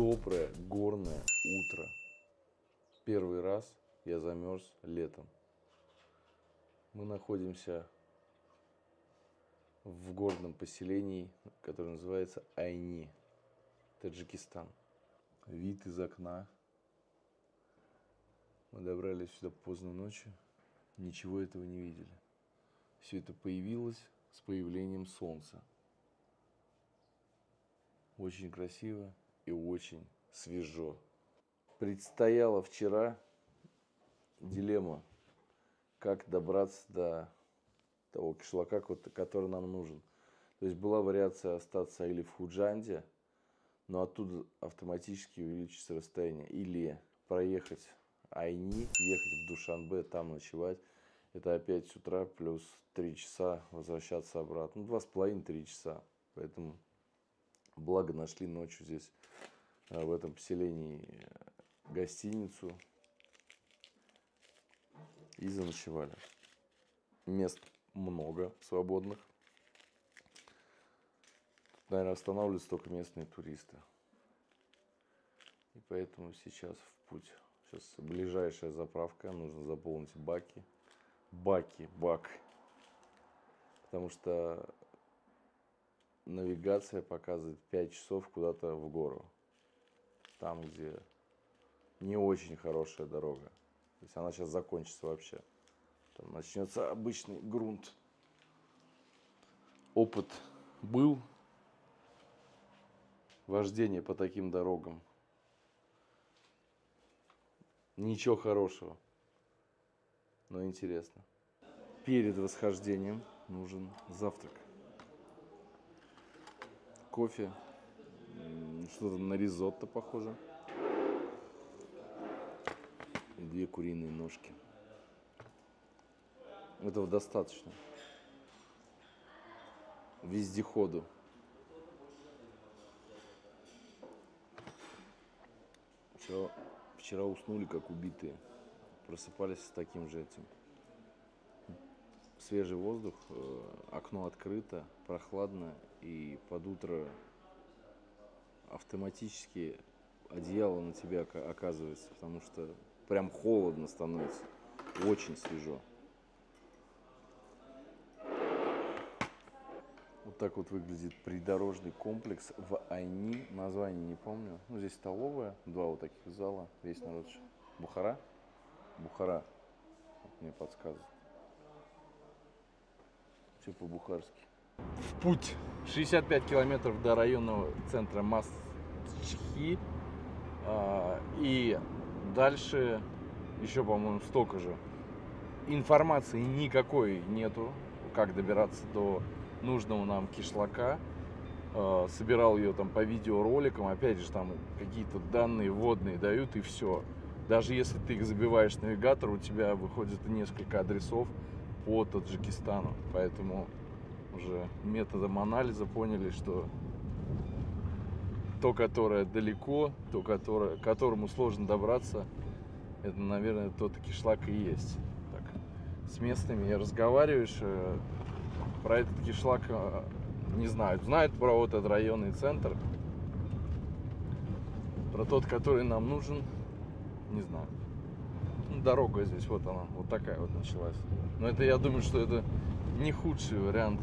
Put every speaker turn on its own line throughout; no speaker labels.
Доброе горное утро. Первый раз я замерз летом. Мы находимся в горном поселении, которое называется Айни, Таджикистан. Вид из окна. Мы добрались сюда поздно ночью, ничего этого не видели. Все это появилось с появлением солнца. Очень красиво и очень свежо. Предстояла вчера дилемма, как добраться до того кишлака, который нам нужен. То есть была вариация остаться или в Худжанде, но оттуда автоматически увеличится расстояние, или проехать Айни, ехать в Душанбе, там ночевать. Это опять с утра плюс 3 часа возвращаться обратно. 2,5-3 часа. Поэтому благо нашли ночью здесь, в этом поселении, гостиницу и заночевали. Мест много свободных. Тут, наверное, останавливаются только местные туристы. И поэтому сейчас в путь. Сейчас ближайшая заправка, нужно заполнить бак. Потому что навигация показывает 5 часов куда-то в гору. Там, где не очень хорошая дорога. То есть она сейчас закончится вообще. Там начнется обычный грунт. Опыт был. Вождение по таким дорогам. Ничего хорошего. Но интересно. Перед восхождением нужен завтрак. Кофе. Что-то на ризотто похоже. И 2 куриные ножки. Этого достаточно. Вездеходу. Вчера уснули как убитые. Просыпались с таким же этим. Свежий воздух, окно открыто, прохладно, и под утро автоматически одеяло на тебя оказывается, потому что прям холодно становится, очень свежо. Вот так вот выглядит придорожный комплекс в Айни, название не помню. Ну, здесь столовая, 2 вот таких зала, весь народ. Бухара? Бухара, вот мне подсказывает. Все по-бухарски. В путь 65 километров до районного центра Масчхи. И дальше еще, по-моему, столько же. Информации никакой нету, как добираться до нужного нам кишлака. Собирал ее там по видеороликам. Опять же, там какие-то данные вводные дают, и все. Даже если ты их забиваешь в навигатор, у тебя выходит несколько адресов по Таджикистану. Поэтому уже методом анализа поняли, что то, которое далеко, то, к которому сложно добраться, это, наверное, тот кишлак и есть. Так, с местными разговариваешь, про этот кишлак не знают. Знают про вот этот районный центр. Про тот, который нам нужен, не знаю. Ну, дорога здесь, вот она, вот такая вот началась. Но это, я думаю, что это не худший вариант.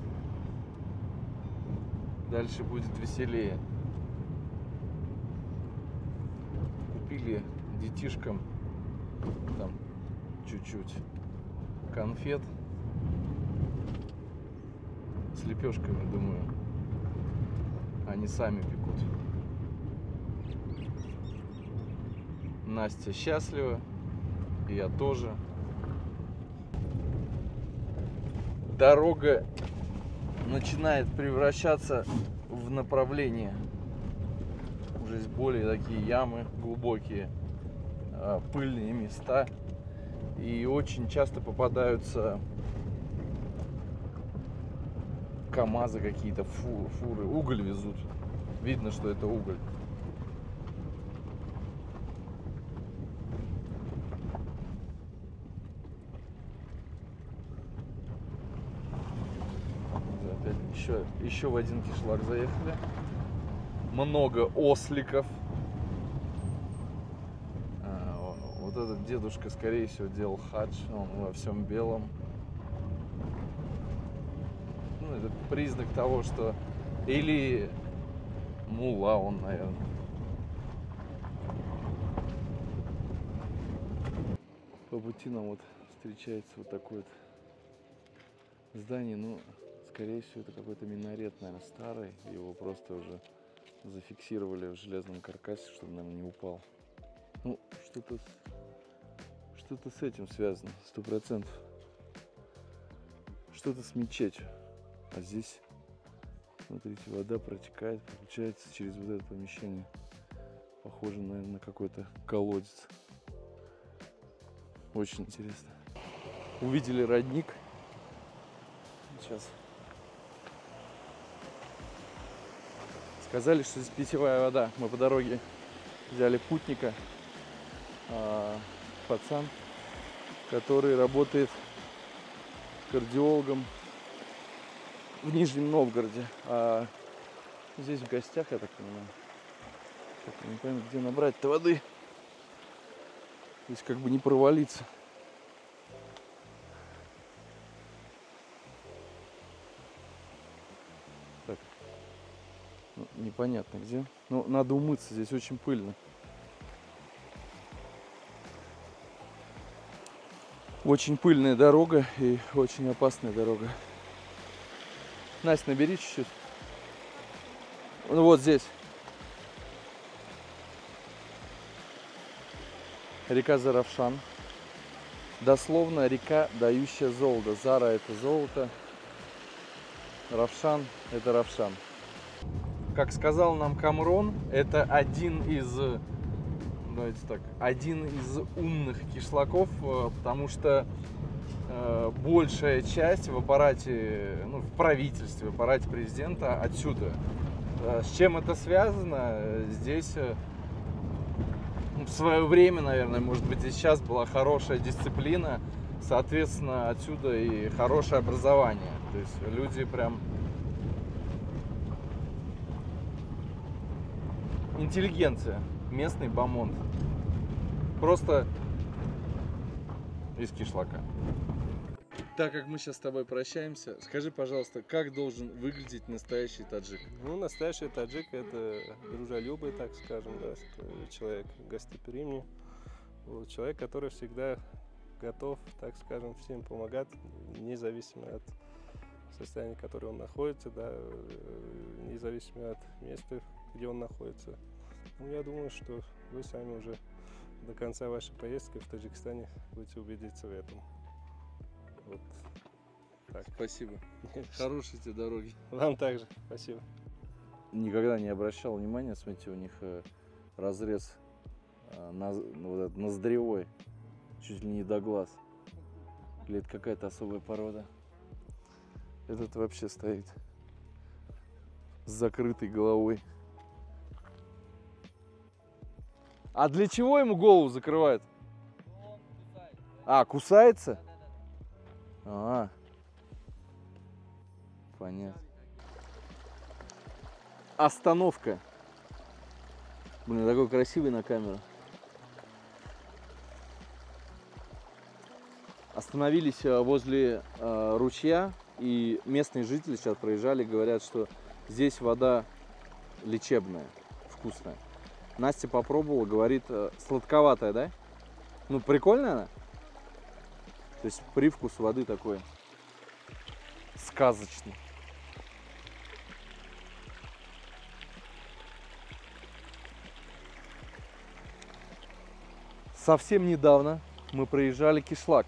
Дальше будет веселее. Купили детишкам там чуть-чуть конфет с лепешками, думаю, они сами пекут. Настя счастлива, и я тоже. Дорога начинает превращаться в направление. Уже есть более такие ямы глубокие, пыльные места. И очень часто попадаются КамАЗы какие-то, фуры. Уголь везут. Видно, что это уголь. Еще в один кишлак заехали. Много осликов. Вот этот дедушка, скорее всего, делал хадж, он во всем белом. Ну, это признак того, что... Или мулла он, наверное. По пути нам вот встречается вот такое вот здание. Ну, скорее всего, это какой-то минарет, наверное, старый. Его просто уже зафиксировали в железном каркасе, чтобы, наверное, не упал. Ну, что-то с этим связано, 100%. Что-то с мечетью. А здесь, смотрите, вода протекает, получается, через вот это помещение. Похоже, наверное, на какой-то колодец. Очень интересно. Увидели родник. Сейчас. Сказали, что здесь питьевая вода. Мы по дороге взяли путника. Пацан, который работает кардиологом в Нижнем Новгороде. А здесь в гостях, я так понимаю. Так, я не пойму, где набрать-то воды. Здесь как бы не провалиться. Так. Ну, непонятно где. Но надо умыться, здесь очень пыльно. Очень пыльная дорога и очень опасная дорога. Настя, набери чуть-чуть. Ну вот здесь. Река Заравшан. Дословно река, дающая золото. Зара — это золото. Равшан — это Равшан. Как сказал нам Камрон, это один из, давайте так, один из умных кишлаков, потому что большая часть в аппарате, ну, в правительстве, в аппарате президента отсюда. С чем это связано? Здесь в свое время, наверное, может быть, и сейчас была хорошая дисциплина, соответственно, отсюда и хорошее образование. То есть люди прям интеллигенция, местный бомонд. Просто из кишлака. Так как мы сейчас с тобой прощаемся, скажи, пожалуйста, как должен выглядеть настоящий таджик?
Ну, настоящий таджик — это дружелюбный, так скажем, да, человек гостеприимный, вот, человек, который всегда готов, так скажем, всем помогать, независимо от состояния, в котором он находится, да, независимо от места, где он находится. Ну, я думаю, что вы сами уже до конца вашей поездки в Таджикистане будете убедиться в этом. Вот так.
Спасибо. Хорошей тебе дороги.
Вам также. Спасибо.
Никогда не обращал внимания, смотрите, у них разрез ноздревой, чуть ли не до глаз. Или это какая-то особая порода? Этот вообще стоит с закрытой головой. А для чего ему голову закрывают? А, кусается? А, понятно. Остановка. Блин, такой красивый на камеру. Остановились возле ручья, и местные жители сейчас проезжали, говорят, что здесь вода лечебная, вкусная. Настя попробовала, говорит, сладковатая, да? Ну, прикольная она? То есть привкус воды такой сказочный. Совсем недавно мы проезжали кишлак.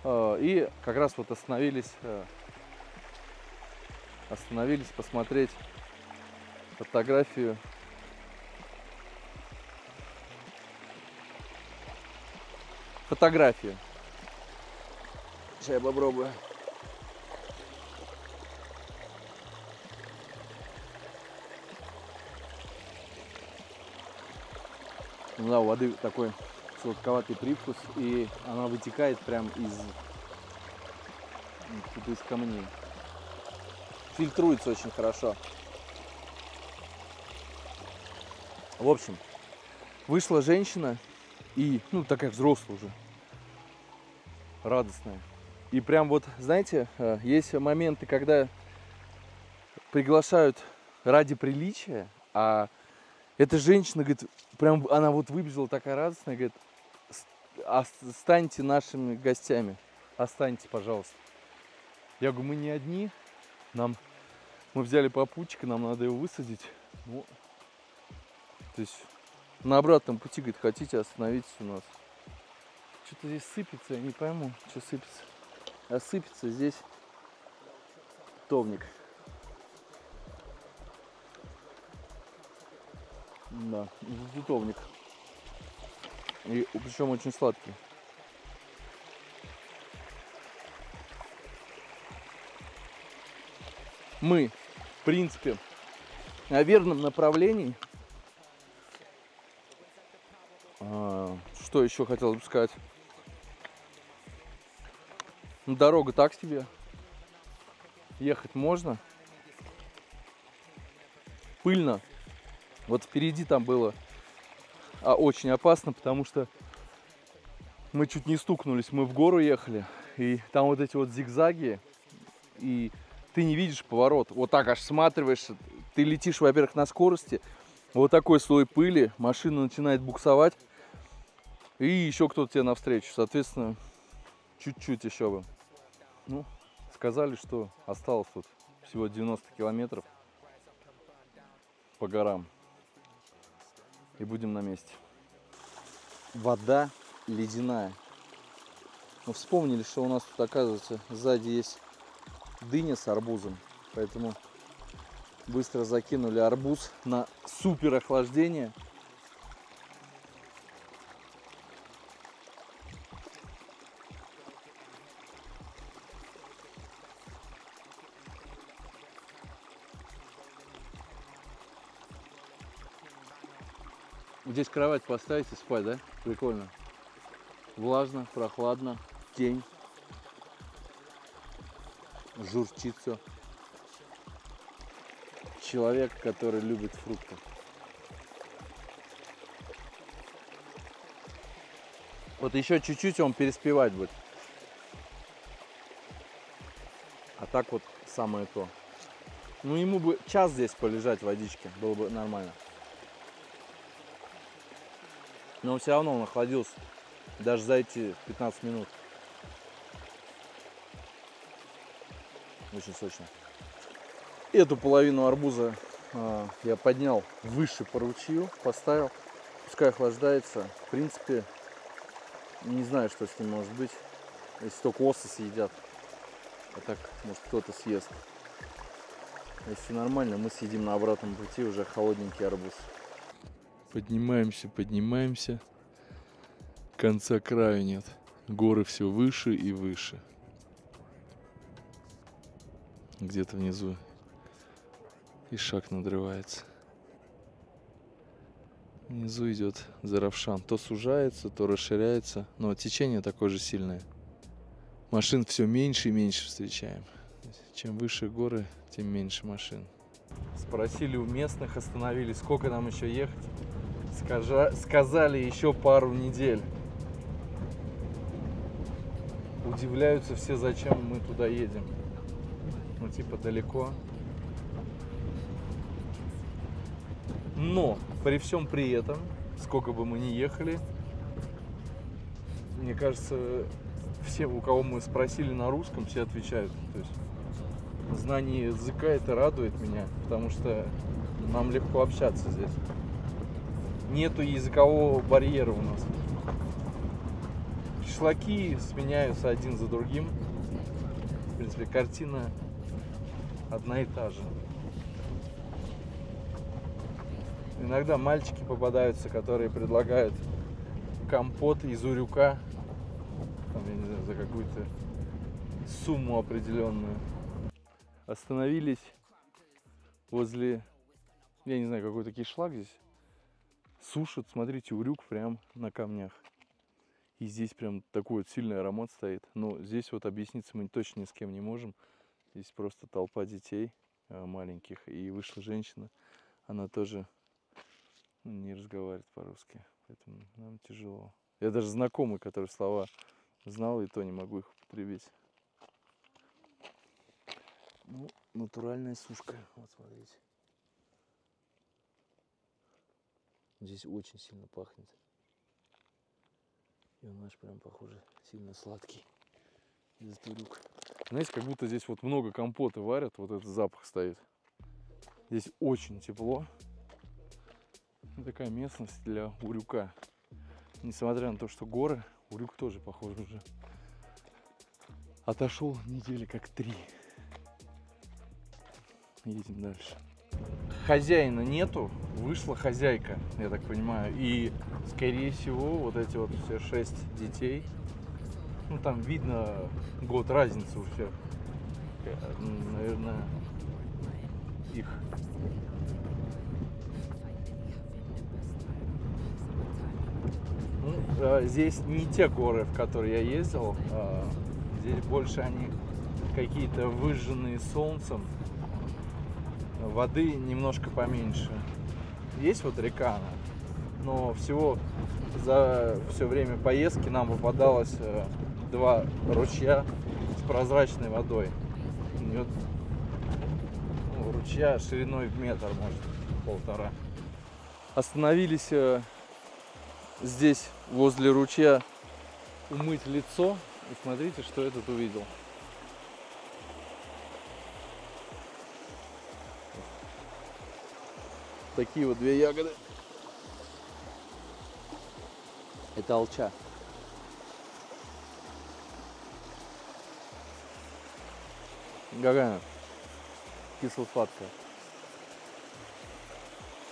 И как раз вот остановились посмотреть фотографию. Сейчас я попробую. Ну да, у воды такой сладковатый привкус, и она вытекает прям из камней. Фильтруется очень хорошо. В общем, вышла женщина И, ну, такая взрослая уже, радостная. И прям вот, знаете, есть моменты, когда приглашают ради приличия, а эта женщина, говорит, прям она вот выбежала такая радостная, говорит, станьте нашими гостями, останьтесь, пожалуйста. Я говорю, мы не одни, мы взяли попутчика, нам надо его высадить. Ну, то есть на обратном пути, говорит, хотите, остановитесь у нас. Что-то здесь сыпется, я не пойму, что сыпется. А сыпется здесь товник. Да, тутовник. И причем очень сладкий. Мы, в принципе, на верном направлении. Что еще хотел бы сказать? Ну, дорога так себе. Ехать можно. Пыльно. Вот впереди там было очень опасно, потому что мы чуть не стукнулись. Мы в гору ехали, и там вот эти вот зигзаги, и ты не видишь поворот. Вот так аж всматриваешься. Ты летишь, во-первых, на скорости. Вот такой слой пыли, машина начинает буксовать, и еще кто-то тебе навстречу. Соответственно, чуть-чуть еще бы. Ну, сказали, что осталось тут всего 90 километров по горам. И будем на месте. Вода ледяная. Мы вспомнили, что у нас тут, оказывается, сзади есть дыня с арбузом. Поэтому быстро закинули арбуз на супер охлаждение. Здесь кровать поставить и спать, да? Прикольно. Влажно, прохладно, тень. Журчит все. Человек, который любит фрукты. Вот еще чуть-чуть он переспевать будет. А так вот самое то. Ну ему бы час здесь полежать в водичке, было бы нормально. Но все равно он охладился. Даже за эти 15 минут. Очень сочно. Эту половину арбуза я поднял выше по ручью, поставил. Пускай охлаждается. В принципе, не знаю, что с ним может быть. Если только осы съедят. А так, может, кто-то съест. Если нормально, мы съедим на обратном пути уже холодненький арбуз. Поднимаемся, поднимаемся. Конца краю нет. Горы все выше и выше. Где-то внизу и шаг надрывается. Внизу идет Заравшан. То сужается, то расширяется, но течение такое же сильное. Машин все меньше и меньше встречаем. Чем выше горы, тем меньше машин. Спросили у местных, остановились, сколько нам еще ехать. Сказали еще пару недель. Удивляются все, зачем мы туда едем. Ну, типа, далеко. Но при всем при этом, сколько бы мы ни ехали, мне кажется, все, у кого мы спросили на русском, все отвечают. То есть знание языка, это радует меня, потому что нам легко общаться здесь. Нету языкового барьера у нас. Кишлаки сменяются один за другим. В принципе, картина одна и та же. Иногда мальчики попадаются, которые предлагают компот из урюка, там, я не знаю, за какую-то сумму определенную. Остановились возле, я не знаю, какой-то кишлак здесь. Сушат, смотрите, урюк прям на камнях. И здесь прям такой вот сильный аромат стоит. Но здесь вот объясниться мы точно ни с кем не можем. Здесь просто толпа детей маленьких. И вышла женщина, она тоже не разговаривает по-русски, поэтому нам тяжело. Я даже знакомый, который слова знал, и то не могу их употребить. Ну, натуральная сушка. Вот смотрите. Здесь очень сильно пахнет. И он наш прям, похоже, сильно сладкий. Из турюк. Знаете, как будто здесь вот много компота варят, вот этот запах стоит. Здесь очень тепло. И такая местность для урюка. Несмотря на то, что горы, урюк тоже, похоже, уже отошел недели как 3. Едем дальше. Хозяина нету, вышла хозяйка, я так понимаю. И, скорее всего, вот эти вот все 6 детей, ну там видно год разницы у всех. Наверное, их. Ну, здесь не те горы, в которые я ездил. Здесь больше они какие-то выжженные солнцем. Воды немножко поменьше. Есть вот река, она, но всего за все время поездки нам попадалось 2 ручья с прозрачной водой. И вот, ну, ручья шириной в метр, может, 1,5. Остановились здесь, возле ручья, умыть лицо. И смотрите, что я тут увидел. Такие вот 2 ягоды. Это алча. Какая? Кисло-сладкая.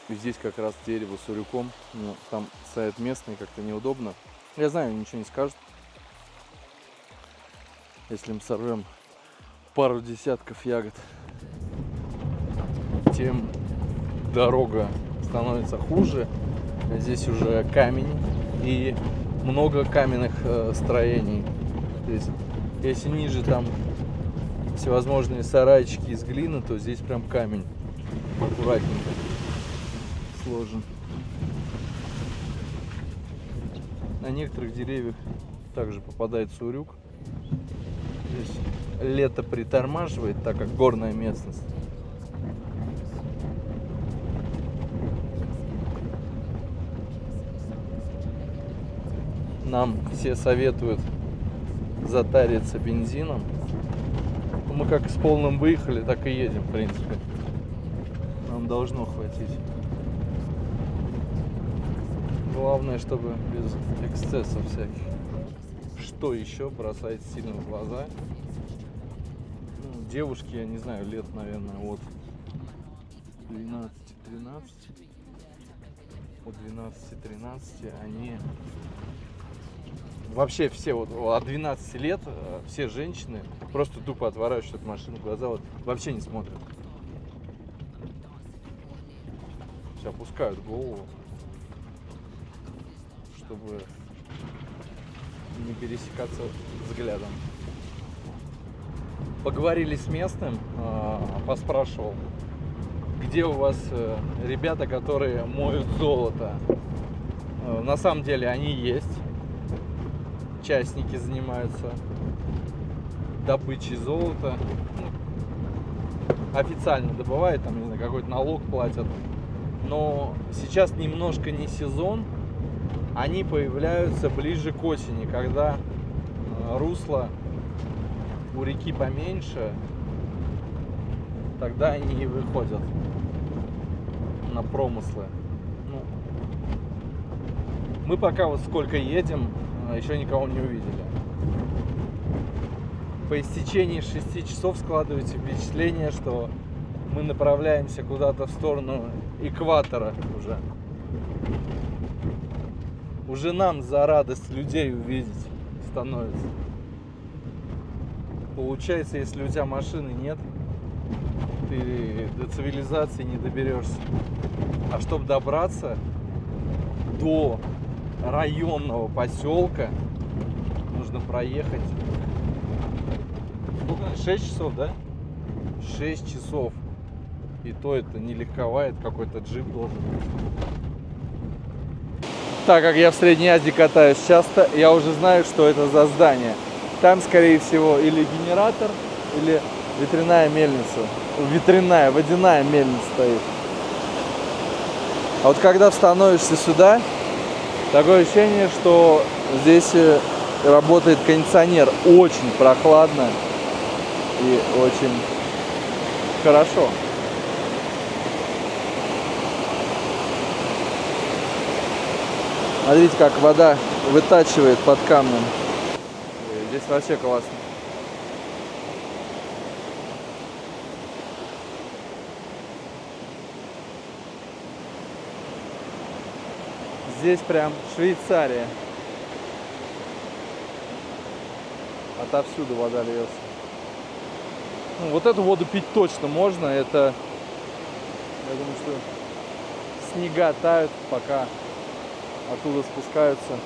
И здесь как раз дерево с урюком. Но там стоят местные, как-то неудобно. Я знаю, ничего не скажут. Если мы сорвем пару десятков ягод, тем дорога становится хуже. Здесь уже камень и много каменных строений. То есть, если ниже там всевозможные сарайчики из глины, то здесь прям камень аккуратненько сложен. На некоторых деревьях также попадается урюк. Здесь лето притормаживает, так как горная местность. Нам все советуют затариться бензином. Мы как с полным выехали, так и едем, в принципе. Нам должно хватить. Главное, чтобы без эксцессов всяких. Что еще бросается сильно в глаза? Ну, девушки, я не знаю, лет, наверное, от 12-13. От 12-13 они... Вообще все вот от 12 лет все женщины просто тупо отворачивают машину, глаза вот вообще не смотрят. Все опускают голову, чтобы не пересекаться взглядом. Поговорили с местным, поспрашивал, где у вас ребята, которые моют золото. На самом деле они есть. Частники занимаются добычей золота. Официально добывают, там, не знаю, какой-то налог платят. Но сейчас немножко не сезон. Они появляются ближе к осени, когда русло у реки поменьше. Тогда они и выходят на промыслы. Ну, мы пока вот сколько едем, еще никого не увидели. По истечении 6 часов складывается впечатление, что мы направляемся куда-то в сторону экватора уже. Уже нам за радость людей увидеть становится. Получается, если у тебя машины нет, ты до цивилизации не доберешься. А чтобы добраться до районного поселка, нужно проехать 6 часов, да? 6 часов. И то это не легковая, это какой-то джип должен быть. Так как я в Средней Азии катаюсь часто, я уже знаю, что это за здание. Там, скорее всего, или генератор, или ветряная мельница. Ветряная, водяная мельница стоит. А вот когда становишься сюда, такое ощущение, что здесь работает кондиционер. Очень прохладно и очень хорошо. Смотрите, как вода вытачивает под камнем. Здесь вообще классно. Здесь прям Швейцария. Отовсюду вода льется. Ну, вот эту воду пить точно можно. Это, я думаю, что снега тают, пока оттуда спускаются,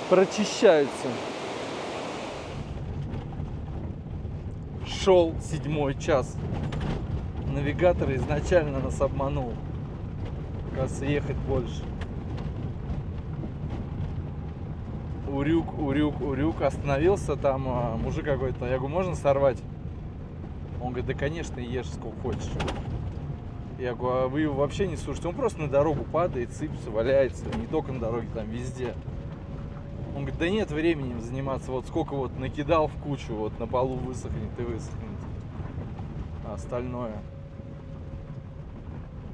прочищаются. Шел 7-й час. Навигатор изначально нас обманул. Кажется, ехать больше. Урюк. Остановился там мужик какой-то. Я говорю, можно сорвать? Он говорит, да конечно, ешь сколько хочешь. Я говорю, а вы его вообще не слушаете? Он просто на дорогу падает, сыпется, валяется. Не только на дороге, там везде. Он говорит, да нет времени им заниматься. Вот сколько вот накидал в кучу, вот на полу высохнет и высохнет. А остальное.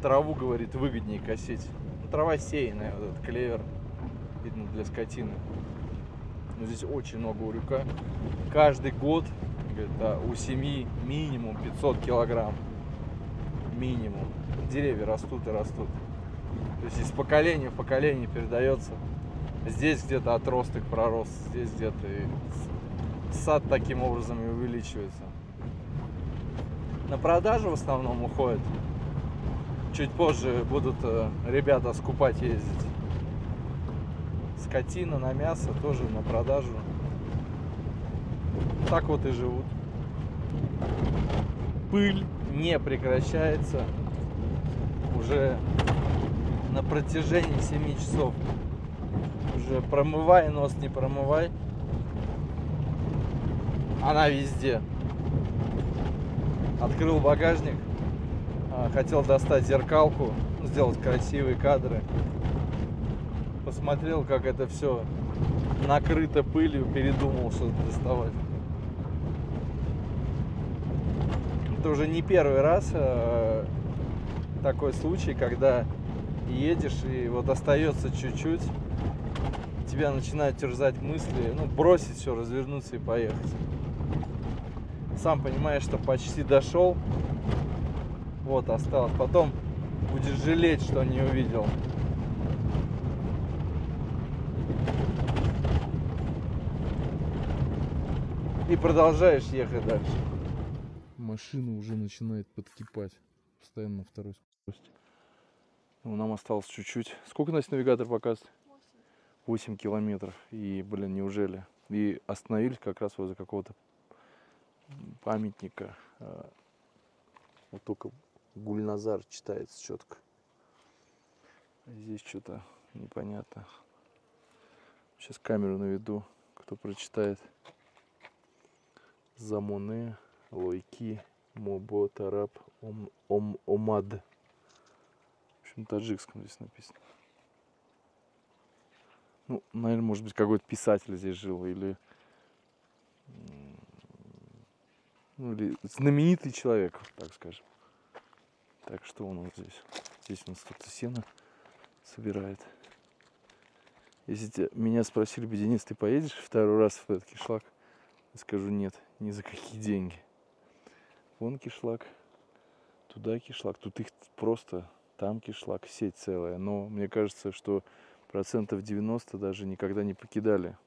Траву, говорит, выгоднее косить. Ну, трава сеянная, вот этот клевер. Видно, для скотины. Но здесь очень много урюка. Каждый год, говорит, да, у семьи минимум 500 килограмм. Минимум. Деревья растут и растут. То есть из поколения в поколение передается. Здесь где-то отросток пророс, здесь где-то и сад таким образом и увеличивается. На продажу в основном уходит. Чуть позже будут ребята скупать ездить. Скотина на мясо тоже на продажу. Так вот и живут. Пыль не прекращается уже на протяжении 7 часов. Уже промывай нос, не промывай. Она везде. Открыл багажник. Хотел достать зеркалку, сделать красивые кадры. Посмотрел, как это все накрыто пылью, передумал что-то доставать. Это уже не первый раз такой случай, когда едешь и вот остается чуть-чуть, тебя начинают терзать мысли, ну, бросить все, развернуться и поехать. Сам понимаешь, что почти дошел, вот осталось. Потом будешь жалеть, что не увидел. И продолжаешь ехать дальше. Машина уже начинает подкипать. Постоянно на второй скорости. Ну, нам осталось чуть-чуть. Сколько, Настя, навигатор показывает? 8 километров. И, блин, неужели? И остановились как раз возле какого-то памятника. Вот только Гульназар читается четко. Здесь что-то непонятно. Сейчас камеру наведу, кто прочитает. Замоне, Лойки, Мобо, Тараб, Омад. В общем, на таджикском здесь написано. Ну, наверное, может быть, какой-то писатель здесь жил, или знаменитый человек, так скажем. Так, что у нас здесь? Здесь у нас кто-то сено собирает. Если меня спросили бы, Денис, ты поедешь второй раз в этот кишлак? Я скажу, нет, ни за какие деньги. Вон кишлак, туда кишлак, тут их просто, там кишлак, сеть целая. Но мне кажется, что 90% даже никогда не покидали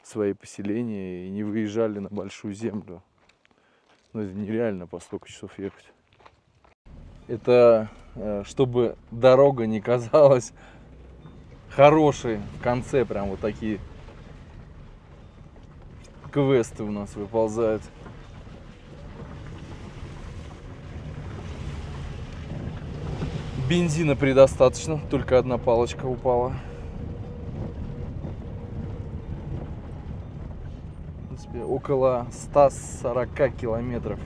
свои поселения и не выезжали на большую землю. Ну, это нереально по столько часов ехать. Это чтобы дорога не казалась хорошей в конце, прям вот такие квесты у нас выползают. Бензина предостаточно, только одна палочка упала. В принципе, около 140 километров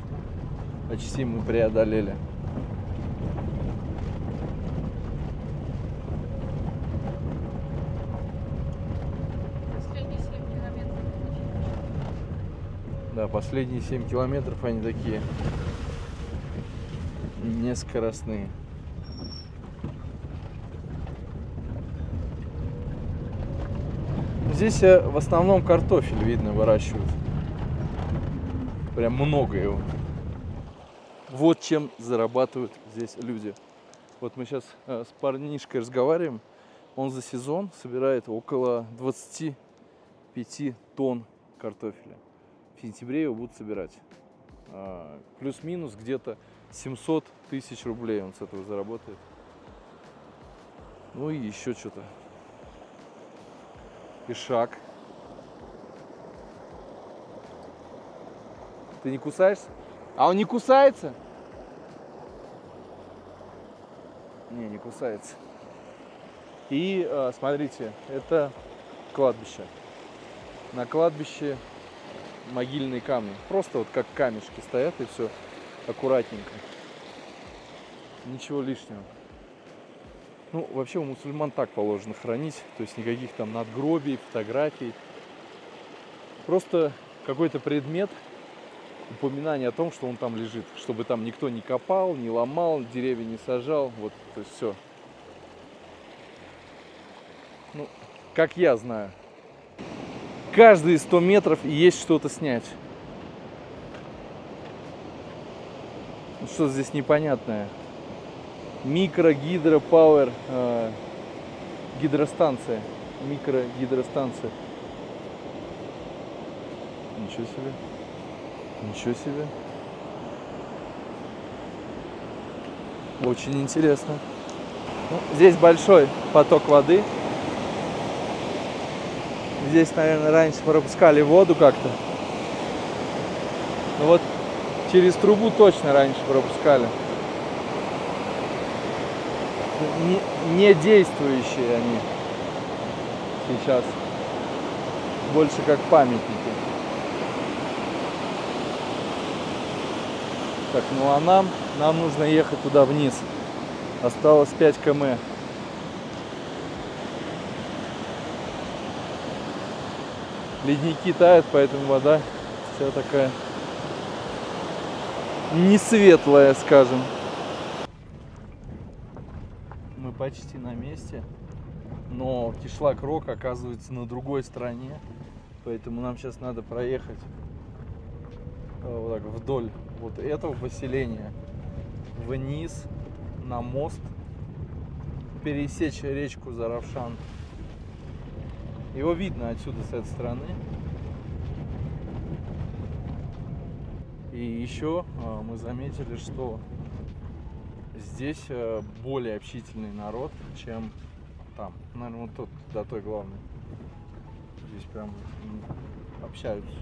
почти мы преодолели.
Последние 7 километров.
Да, последние 7 километров они такие нескоростные. Здесь в основном картофель, видно, выращивают. Прям много его. Вот чем зарабатывают здесь люди. Вот мы сейчас с парнишкой разговариваем. Он за сезон собирает около 25 тонн картофеля. В сентябре его будут собирать. Плюс-минус где-то 700 тысяч рублей он с этого заработает. Ну и еще что-то. Ишак. Ты не кусаешься? А он не кусается? Не кусается. И смотрите, это кладбище. На кладбище могильные камни. Просто вот как камешки стоят, и все аккуратненько. Ничего лишнего. Ну, вообще у мусульман так положено хранить. То есть никаких там надгробий, фотографий. Просто какой-то предмет, упоминание о том, что он там лежит. Чтобы там никто не копал, не ломал, деревья не сажал. Вот, то есть все. Ну, как я знаю. Каждые 100 метров есть что-то снять. Ну, что здесь непонятное? Микро-гидропауэр гидростанция. Микрогидростанция. Ничего себе. Ничего себе. Очень интересно. Ну, здесь большой поток воды. Здесь, наверное, раньше пропускали воду как-то. Ну вот через трубу точно раньше пропускали. Не действующие они сейчас. Больше как памятники. Так, ну а нам нужно ехать туда вниз. Осталось 5 км. Ледники тают, поэтому вода вся такая не светлая, скажем. Мы почти на месте, но Кишлак-Рок оказывается на другой стороне, поэтому нам сейчас надо проехать вот так вдоль вот этого поселения вниз на мост, пересечь речку Заравшан. Его видно отсюда, с этой стороны. И еще мы заметили, что здесь более общительный народ, чем там. Наверное, вот тот, до той главной. Здесь прям общаются.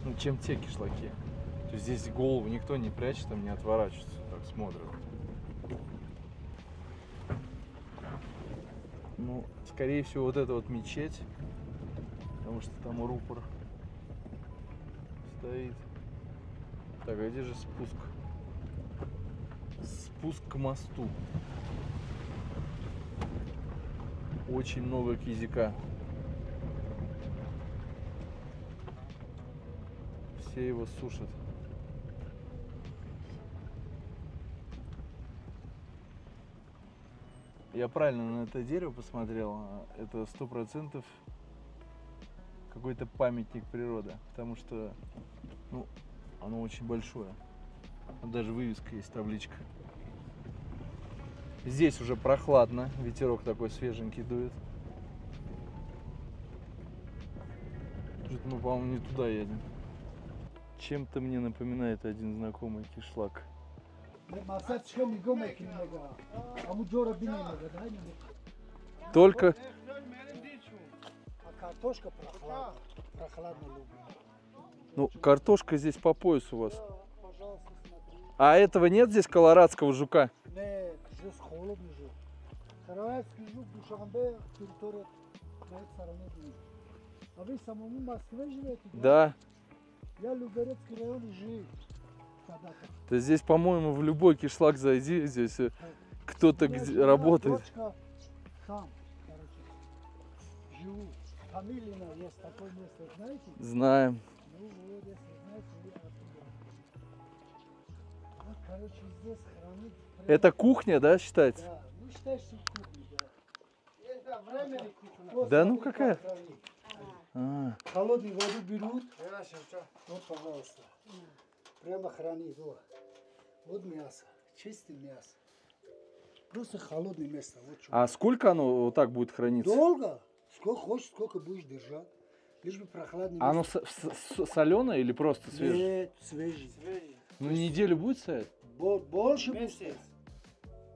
Ну, чем те кишлаки. То есть здесь голову никто не прячет, там не отворачивается, так смотрят. Ну, скорее всего, вот это вот мечеть, потому что там рупор стоит. Так, а где же спуск? Спуск к мосту. Очень много кизика. Все его сушат. Я правильно на это дерево посмотрел. Это 100% какой-то памятник природы, потому что, ну, оно очень большое. Даже вывеска есть, табличка. Здесь уже прохладно, ветерок такой свеженький дует. Что-то мы, по-моему, не туда едем. Чем-то мне напоминает один знакомый кишлак. Только
картошка прохладно любит.
ну, картошка здесь по пояс у вас.
Пожалуйста, смотри.
А этого нет здесь колорадского жука?
Нет, здесь холодный жук. Колорадский жук в Душанбе, территория моей стороны будет. А вы самому в Москве живете?
Да.
Я в Люберецкий район жил.
Да здесь, по-моему, в любой кишлак зайди, здесь кто-то работает.
Дочка там, короче, живу. Фамилия есть такое место, знаете?
Знаем.
Ну, вот, если знаете, вы оттуда. Ну, короче, здесь хранит...
Это кухня, да, считается?
Да, ну, считай, что кухня, да. Это временная кухня.
Да ну какая?
Холодную воду берут. Вот, пожалуйста. Прямо хранит. Вот мясо. Чистое мясо. Просто холодное место. Вот
А сколько оно вот так будет храниться?
долго. Сколько хочешь, сколько будешь держать. Лишь бы прохладное
А оно
место.
соленое или просто свежее?
Нет, свежий.
Ну неделю будет стоять?
Больше будет стоять.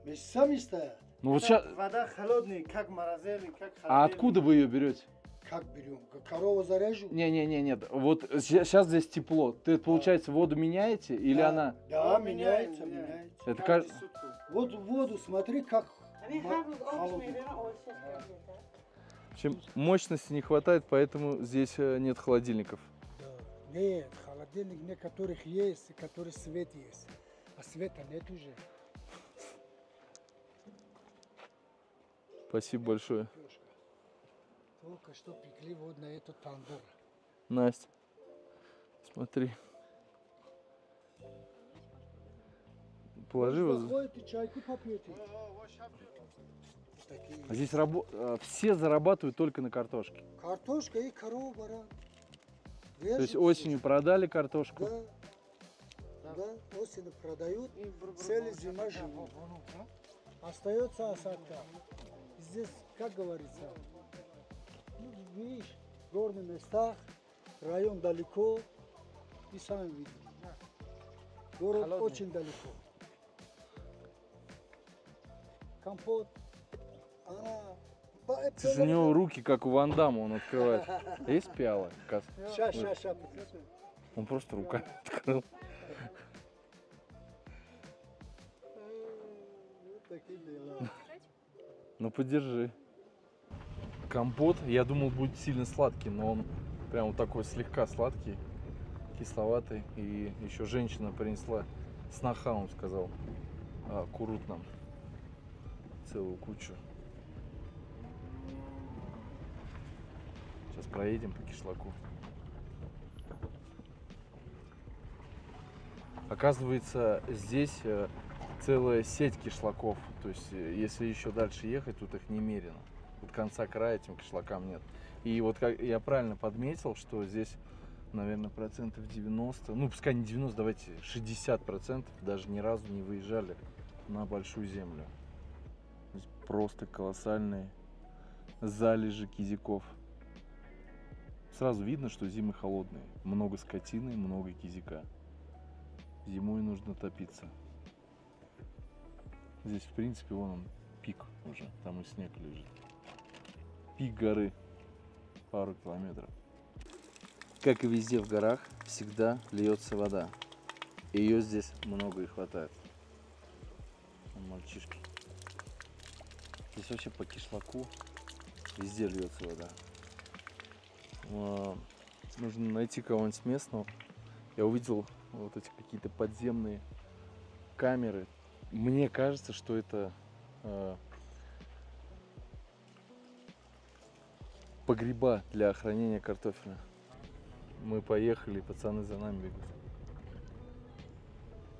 Месяцами стоят.
Ну вот сейчас.
Вода холодная, как морозильник, как холодильник.
А откуда вы ее берете?
Как берем? Как корову зарежу?
Нет. Вот сейчас здесь тепло. Ты, получается, воду меняете или
Да.
она?
Да, меняется, меняется.
Это
Каждую сутку.
Вот воду смотри, как
холодный.
В общем, мощности не хватает, поэтому здесь нет холодильников.
Да. Нет, холодильник некоторых есть, который свет есть. А света нет уже.
Спасибо большое.
Только что пекли вот на эту тандыр.
Настя, смотри. Положи его.
Заходите, чайку попьете.
А здесь все зарабатывают только на картошке.
Картошка и корова, баран.
То есть осенью продали картошку.
Да. Да, осенью продают, целый зима живут. Остается осадка. Здесь, как говорится, ну, видишь, в горных местах, район далеко, и сами видите. Город
Холодный.
очень далеко. Компот,
Слушай, у него руки как у Ван Дамма, он открывает. Есть пиала?
Сейчас.
Он просто руками открыл.
Такие дела.
Ну подержи. Компот, я думал, будет сильно сладкий, но он прям вот такой слегка сладкий, кисловатый. И еще женщина принесла, сноха, он сказал, курут нам целую кучу. Сейчас проедем по кишлаку. Оказывается, здесь целая сеть кишлаков. То есть, если еще дальше ехать, тут их немерено. От конца края этим кишлакам нет. И вот как я правильно подметил, что здесь, наверное, процентов 90, ну пускай не 90, давайте 60% даже ни разу не выезжали на большую землю. Здесь просто колоссальные залежи кизиков. Сразу видно, что зимы холодные. Много скотины, много кизика. Зимой нужно топиться. Здесь, в принципе, вон он, пик уже. Там и снег лежит. Пик горы. Пару километров. Как и везде в горах, всегда льется вода. И ее здесь много и хватает. Вон мальчишки. Здесь вообще по кишлаку везде льется вода. Нужно найти кого-нибудь местного. Я увидел вот эти какие-то подземные камеры. Мне кажется, что это погреба для хранения картофеля. Мы поехали, пацаны за нами бегут.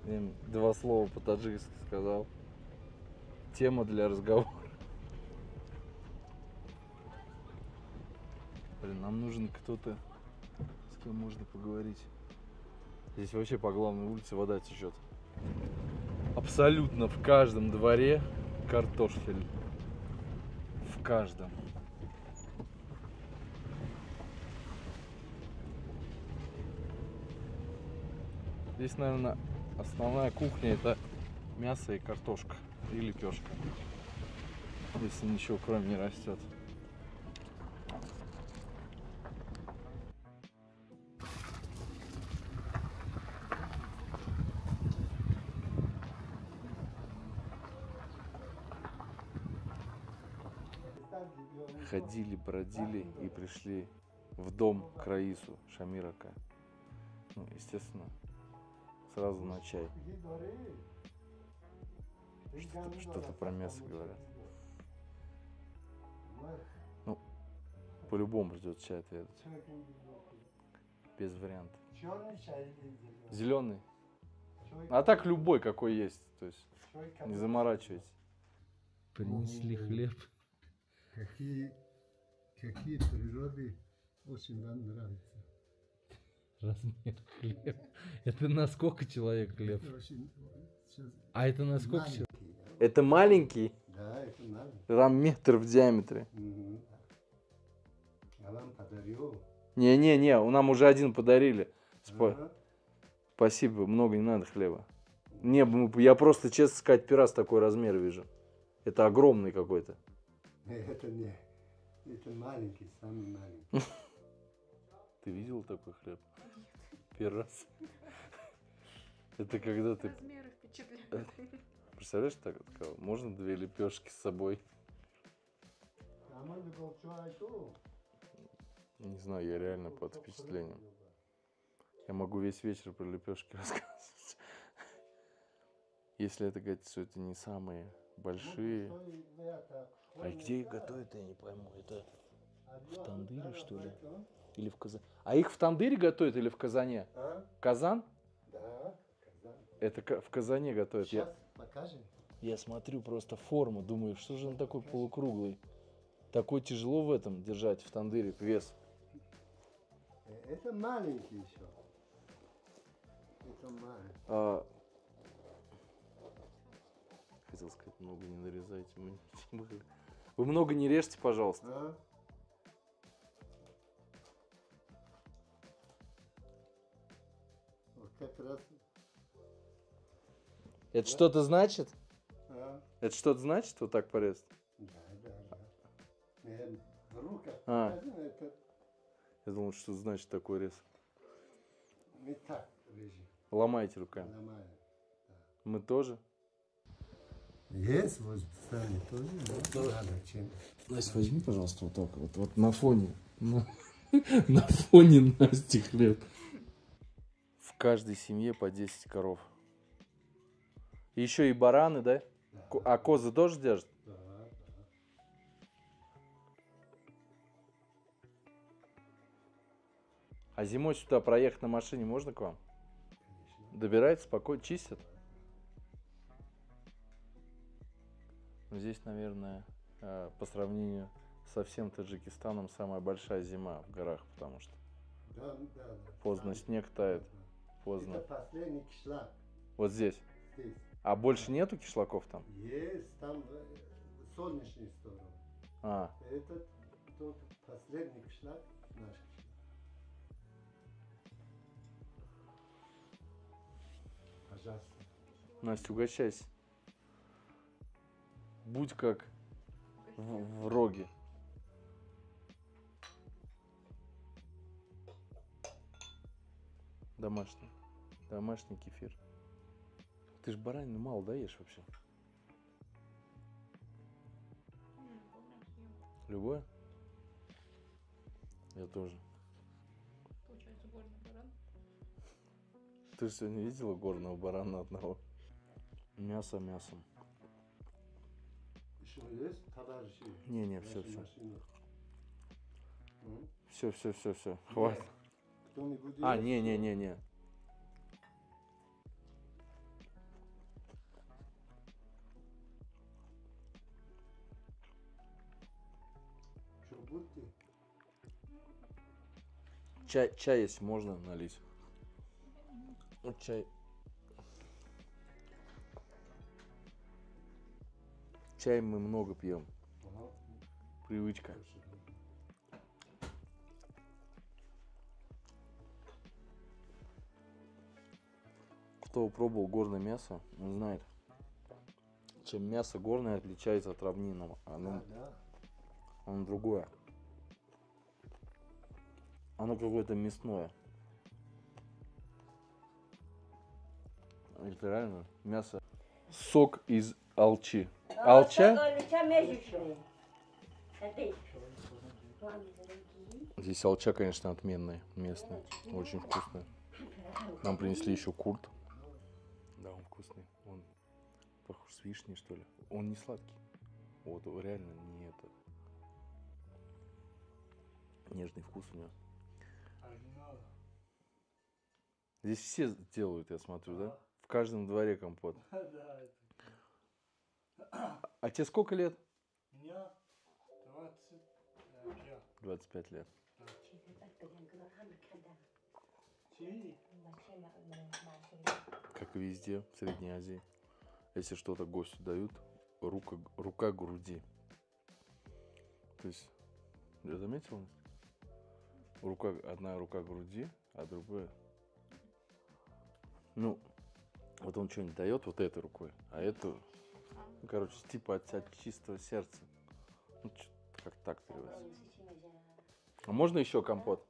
Я им 2 слова по-таджикски сказал. Тема для разговора. Блин, нам нужен кто-то, с кем можно поговорить. Здесь вообще по главной улице вода течет. Абсолютно в каждом дворе картофель. В каждом. Здесь, наверное, основная кухня — это мясо и картошка. И лепешка. Если ничего кроме не растет. ходили, бродили и пришли в дом к Раису Шамирака. Ну, естественно, сразу на чай. Что-то про мясо говорят. Ну, по-любому ждет чай ответ. Без вариантов. Зеленый. А так любой, какой есть. То есть не заморачивайтесь. Принесли хлеб.
Какие природы очень вам нравятся.
Размер хлеба. Это на сколько человек хлеб?
Это очень,
А это на сколько человек?
маленький.
Это маленький?
Да, это маленький.
Там метр в диаметре.
Мгм. Я вам подарю.
Не-не-не, нам уже один подарили.
Ага.
Спасибо, много не надо хлеба. Не, я просто, честно сказать, пирас такой размер вижу. Это огромный какой-то.
Это не. Это маленький, самый маленький.
Ты видел такой хлеб? Первый раз. Это когда ты...
Размеры впечатляют.
Представляешь, так можно 2 лепешки с собой? Не знаю, я реально под впечатлением. Я могу весь вечер про лепешки рассказывать. Если это говорить, что это не самые большие. А где их готовят, я не пойму. Это в тандыре, что ли? Или в казане? А их в тандыре готовят или в казане? Казан?
Да, казан.
Это в казане готовят.
Сейчас покажем.
Я смотрю просто форму, думаю, что же он такой полукруглый. Такой тяжело в этом держать, в тандыре, вес.
Это маленький еще. Это маленький.
Хотел сказать, много не нарезайте. Вы много не режьте, пожалуйста.
А? Вот как раз.
Это что-то значит?
А?
Это что-то значит, вот так порезать?
Да. В руках.
А.
Это
Я думал, что значит такой рез.
не так режем.
Ломайте руками.
Нормально.
Мы тоже?
Есть, вот сами тоже. Надо чем.
Настя, возьми, пожалуйста, вот так вот на фоне. На фоне Насти хлеб. В каждой семье по 10 коров. Еще и бараны, да? А козы тоже держат?
Да.
А зимой сюда проехать на машине можно к вам? Добирается спокойно, чистят? Ну, здесь, наверное, по сравнению со всем Таджикистаном самая большая зима в горах, потому что
Да.
поздно снег тает, поздно.
Это последний кишлак
Вот здесь.
здесь.
А больше нету кишлаков там?
Есть, там солнечная сторона.
А,
Это только последний кишлак наш кишлак. Пожалуйста.
Настя, угощайся. Будь как в роге. Домашний. Домашний кефир. Ты ж баранину мало даешь вообще. Любое? Я тоже.
Получается горный баран.
Ты же сегодня видела горного барана одного? Мясо мясом.
Еще есть товарищи?
Не, все.
Машина.
Все. Хватит.
Кто-нибудь
А,
есть?
не.
Что будете?
Чай, если можно, налить. Вот чай. Чай мы много пьем.
Ага.
Привычка. Кто пробовал горное мясо, он знает, чем мясо горное отличается от равнинного. Оно другое. Оно какое-то мясное. Это реально мясо. Сок из алчи. Алча? Здесь алча, конечно, отменная, местная, очень вкусная. Нам принесли еще курт. Да, он вкусный. Он похож с вишней, что ли. Он не сладкий. Вот реально не это. Нежный вкус у него. Здесь все делают, я смотрю, да? В каждом дворе компот. А тебе сколько лет?
Мне 25.
25 лет. Как и везде, в Средней Азии. Если что-то гостю дают, рука к груди. То есть, я заметил? Одна рука к груди, а другая... Ну, вот он что-нибудь дает вот этой рукой, а эту, ну, короче, типа от чистого сердца. Ну, как так переводится. А можно еще компот?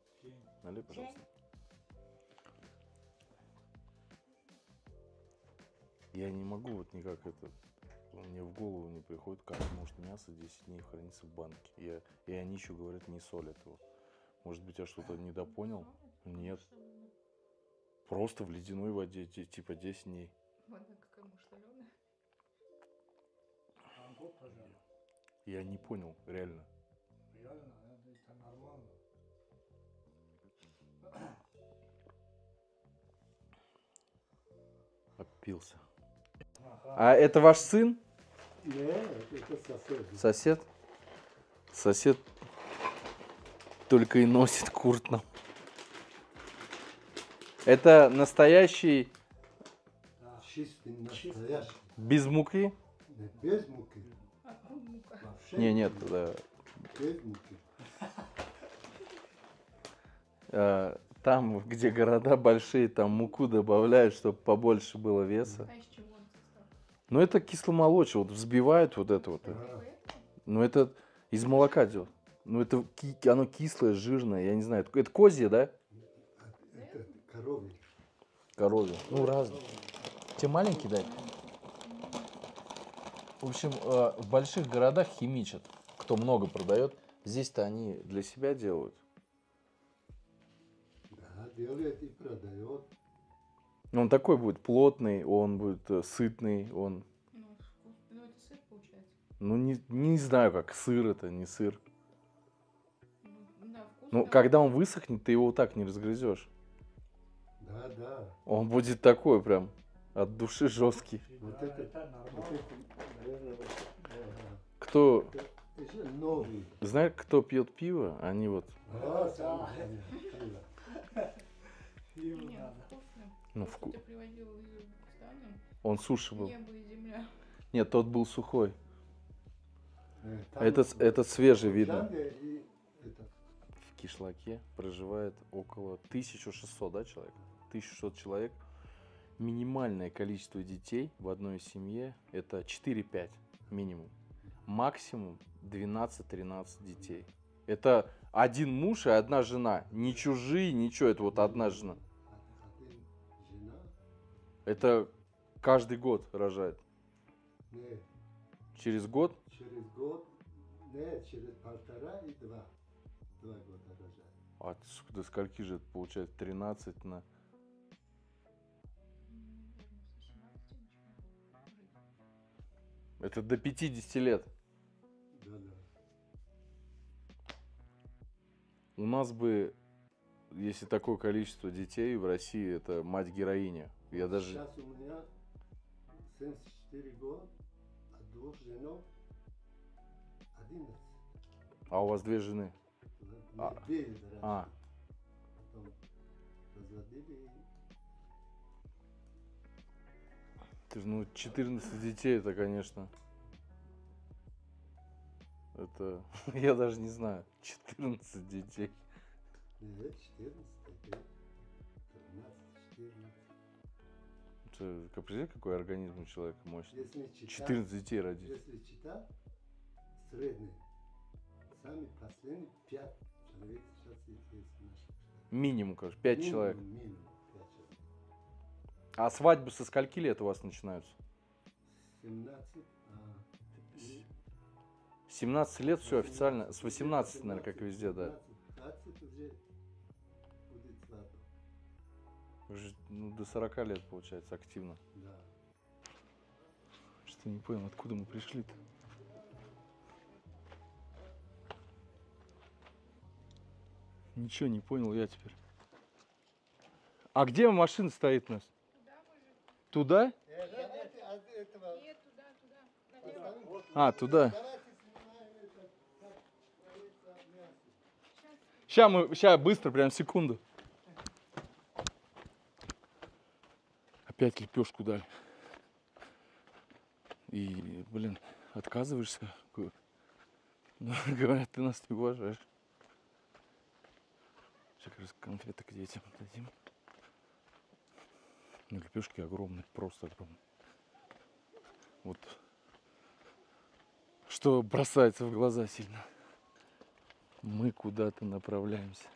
Налей, пожалуйста. Я не могу вот никак это... Мне в голову не приходит, как может мясо 10 дней хранится в банке. И они еще говорят, не солят его. Может быть, я что-то недопонял? Нет. Просто в ледяной воде, типа 10 дней.
Вода какая мышленая.
Я не понял, реально.
Реально, это нормально.
Опился. А это ваш сын?
Нет, это сосед.
Сосед? Сосед только и носит курт нам. Это настоящий,
Да, чистый, настоящий.
без муки?
Не, без муки.
Мука.
Вообще
Нет, да.
без муки.
Там, где города большие, там муку добавляют, чтобы побольше было веса.
А из чего он состав?
Но это кисломолочное, вот взбивают вот это вот.
Да.
Но это из молока делают. Ну это оно кислое, жирное, я не знаю. Это козье, да?
Это коровий.
Коровье. Ну разные. Тебе маленький дать? В общем, в больших городах химичат. Кто много продает. Здесь-то они для себя делают.
Да, делает и продает.
Он такой будет плотный, он будет сытный, он...
Ну, вкус. Ну, это сыр получается.
Ну, не знаю, как сыр это, не сыр.
Ну, да, вкус.
Ну,
да.
когда он высохнет, ты его вот так не разгрызешь.
Да, да.
Он будет такой прям от души жесткий.
Вот это нормально.
Кто,
Это новый.
знаешь, кто пьет пиво, они вот,
Да, да.
Не, ну, вкусно.
ну,
То, что ты привозил из Узбекистана,
он суши был.
небо и земля.
Нет, тот был сухой.
Там
Это свежий видно.
Джанга и это.
В Кишлаке проживает около 1600, да, человек? 1600 человек. Минимальное количество детей в одной семье это 4-5 минимум. Максимум 12-13 детей. Это один муж и одна жена. Не чужие, ничего, это вот одна жена.
Один жена.
Это каждый год рожает.
Нет,
Через год
через год. Нет, через 1,5 и 2. 2 года рожает.
а до скольки же это получается? 13 на...
С 18 начинаю жить.
Это до 50 лет.
Да, да.
У нас бы, если такое количество детей в России, это мать-героиня. Я даже...
Сейчас у меня 74 года, от 2 женов 11.
А у вас 2 жены?
Да,
А.
две раньше.
А,
Потом разводили.
ты же, ну, 14 детей, это, конечно... Это... Я даже не знаю. 14 детей.
Нет, 14, 13, 14.
Ты представляешь, какой организм у человека мощный?
Если читать,
14 детей родить.
если читать, средний, самый последний 5 человек сейчас есть в нашем штате.
Минимум, короче, 5
Минимум,
человек.
Минимум 5 человек.
А свадьбы со скольки лет у вас начинаются?
17,
17 лет все официально. С 18, наверное, как везде, да.
20 уже будет слабо.
Уже, ну, до 40 лет, получается, активно.
Да.
Что не понял, откуда мы пришли-то? Ничего не понял я теперь. А где машина стоит у нас? Туда?
Нет, туда, налево.
А, туда.
Давайте снимаем это, как говорится, мясо.
Сейчас быстро, прям секунду. Опять лепешку дали. И, блин, отказываешься. Ну, говорят, ты нас не уважаешь. Сейчас как раз конфеток детям дадим. Ну, лепешки огромные, просто огромные. Вот. Что бросается в глаза сильно. Мы куда-то направляемся.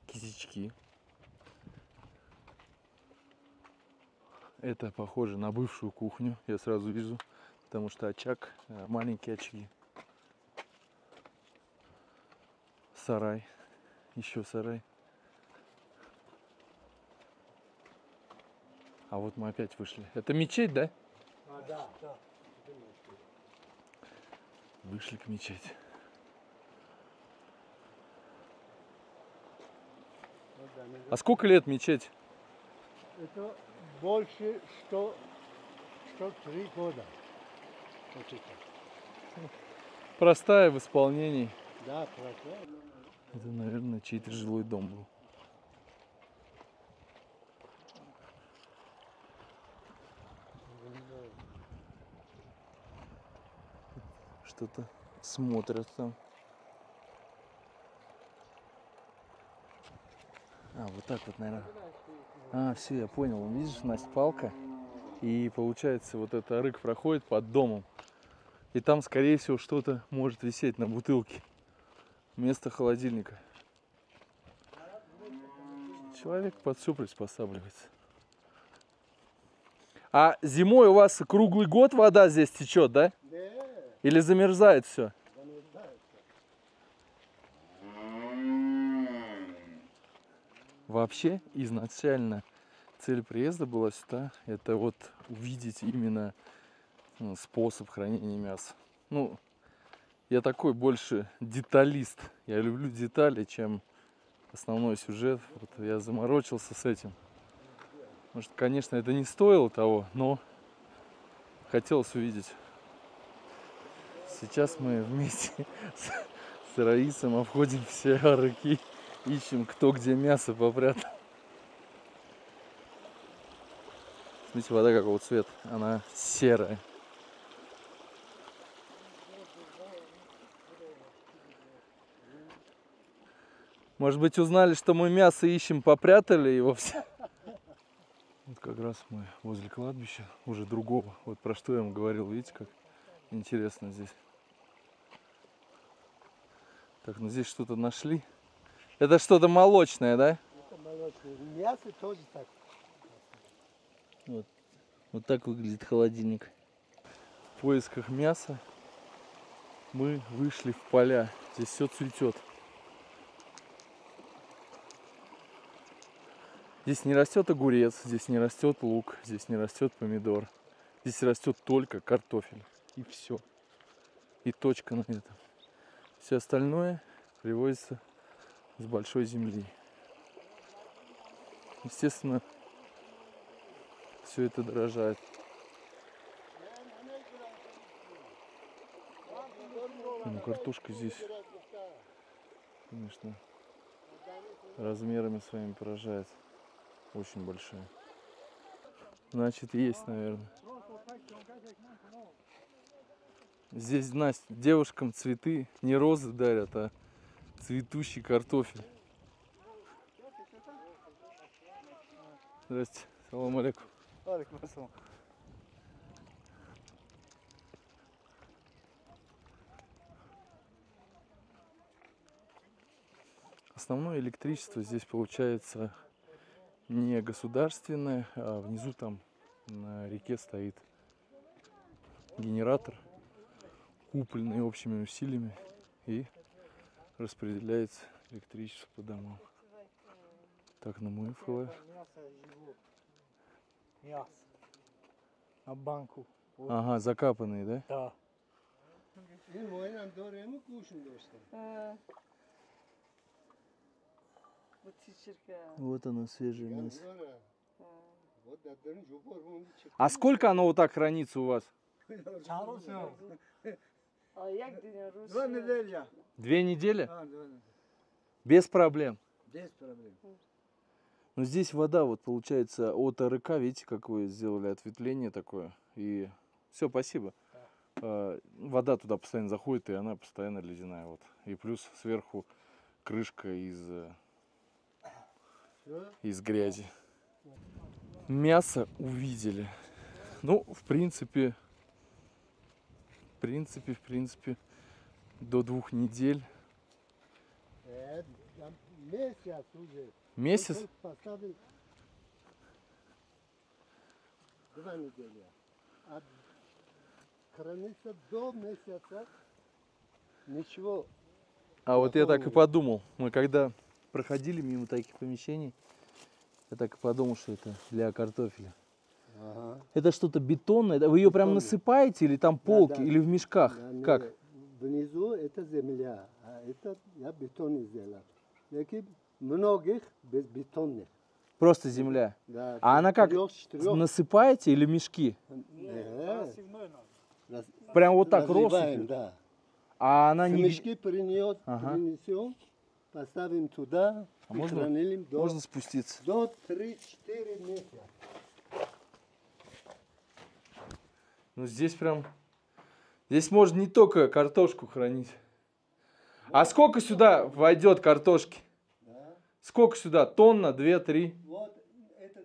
Кизячки. Это похоже на бывшую кухню, я сразу вижу, потому что очаг, маленькие очаги. Сарай, еще сарай. А вот мы опять вышли. Это мечеть, да?
Да.
Вышли к мечети. А сколько лет мечеть?
Это больше 103 года. Вот это.
Простая в исполнении.
Да, правда.
Это, наверное, чей-то жилой дом был. Что-то смотрят там. А, вот так вот, наверное. А, все, я понял. Видишь, Настя, палка. И получается, вот этот рык проходит под домом. И там, скорее всего, что-то может висеть на бутылке. Вместо холодильника. Человек под все приспосабливается. А зимой у вас круглый год вода здесь течет, да?
Да,
Или замерзает все?
замерзает.
Вообще, изначально цель приезда была сюда, это вот увидеть именно способ хранения мяса. Ну, я такой больше деталист. Я люблю детали, чем основной сюжет. Вот я заморочился с этим. Может, конечно, это не стоило того, но хотелось увидеть. Сейчас мы вместе с Раисом обходим все рыки, ищем, кто где мясо попрятал. Смотрите, вода какого цвета. Она серая. Может быть, узнали, что мы мясо ищем, попрятали его все. Вот как раз мы возле кладбища, уже другого. Вот про что я вам говорил, видите, как интересно здесь. Так, ну здесь что-то нашли. Это что-то молочное, да?
Это молочное. Мясо тоже так.
Вот так выглядит холодильник. В поисках мяса мы вышли в поля. Здесь все цветет. Здесь не растет огурец, здесь не растет лук, здесь не растет помидор. Здесь растет только картофель. И все. И точка на этом. Все остальное привозится с большой земли. Естественно, все это дорожает. Ну, картошка здесь, конечно, размерами своими поражает. Очень большая. Значит, есть, наверное. Здесь, Настя, девушкам цветы не розы дарят, а цветущий картофель. Здрасте. Салам алейкум. Основное электричество здесь получается не государственное, а внизу там на реке стоит генератор, купленный общими усилиями, и распределяется электричество по домам. Так, на МФЛ.
Мясо. На банку.
Ага, закапанные, да?
Да. Вот оно, свежее мясо.
А сколько оно вот так хранится у вас?
А як день Руси? 2 недели.
2 недели?
А, 2 недели.
Без проблем.
Без проблем.
Но здесь вода, вот получается, от АРК, видите, какое сделали ответвление такое. И все, спасибо. Вода туда постоянно заходит, и она постоянно ледяная. Вот. И плюс сверху крышка из грязи. Мясо увидели. Ну, в принципе, до 2 недель.
Месяц уже.
Месяц?
Поставил 2 недели. А хранится до месяца. Ничего.
А вот я так и подумал. Мы когда проходили мимо таких помещений, я так и подумал, что это для картофеля.
Ага.
Это что-то бетонное? Вы ее прям
Бетонное.
насыпаете или там полки,
да.
или в мешках?
Да,
Как?
Внизу это земля, а это я бетон сделал. Таких многих без бетонных.
Просто земля.
Да,
А она как?
Четырех.
Насыпаете или мешки? Прям вот так
разливаем,
россыпью?
да.
А она не...
Мешки
Ага.
принесем, поставим туда,
А
и
можно-
храним
Можно спуститься?
до 3-4 месяца.
Ну здесь прям... Здесь можно не только картошку хранить. А сколько сюда войдет картошки?
Да.
Сколько сюда? Тонна, 2-3?
Вот это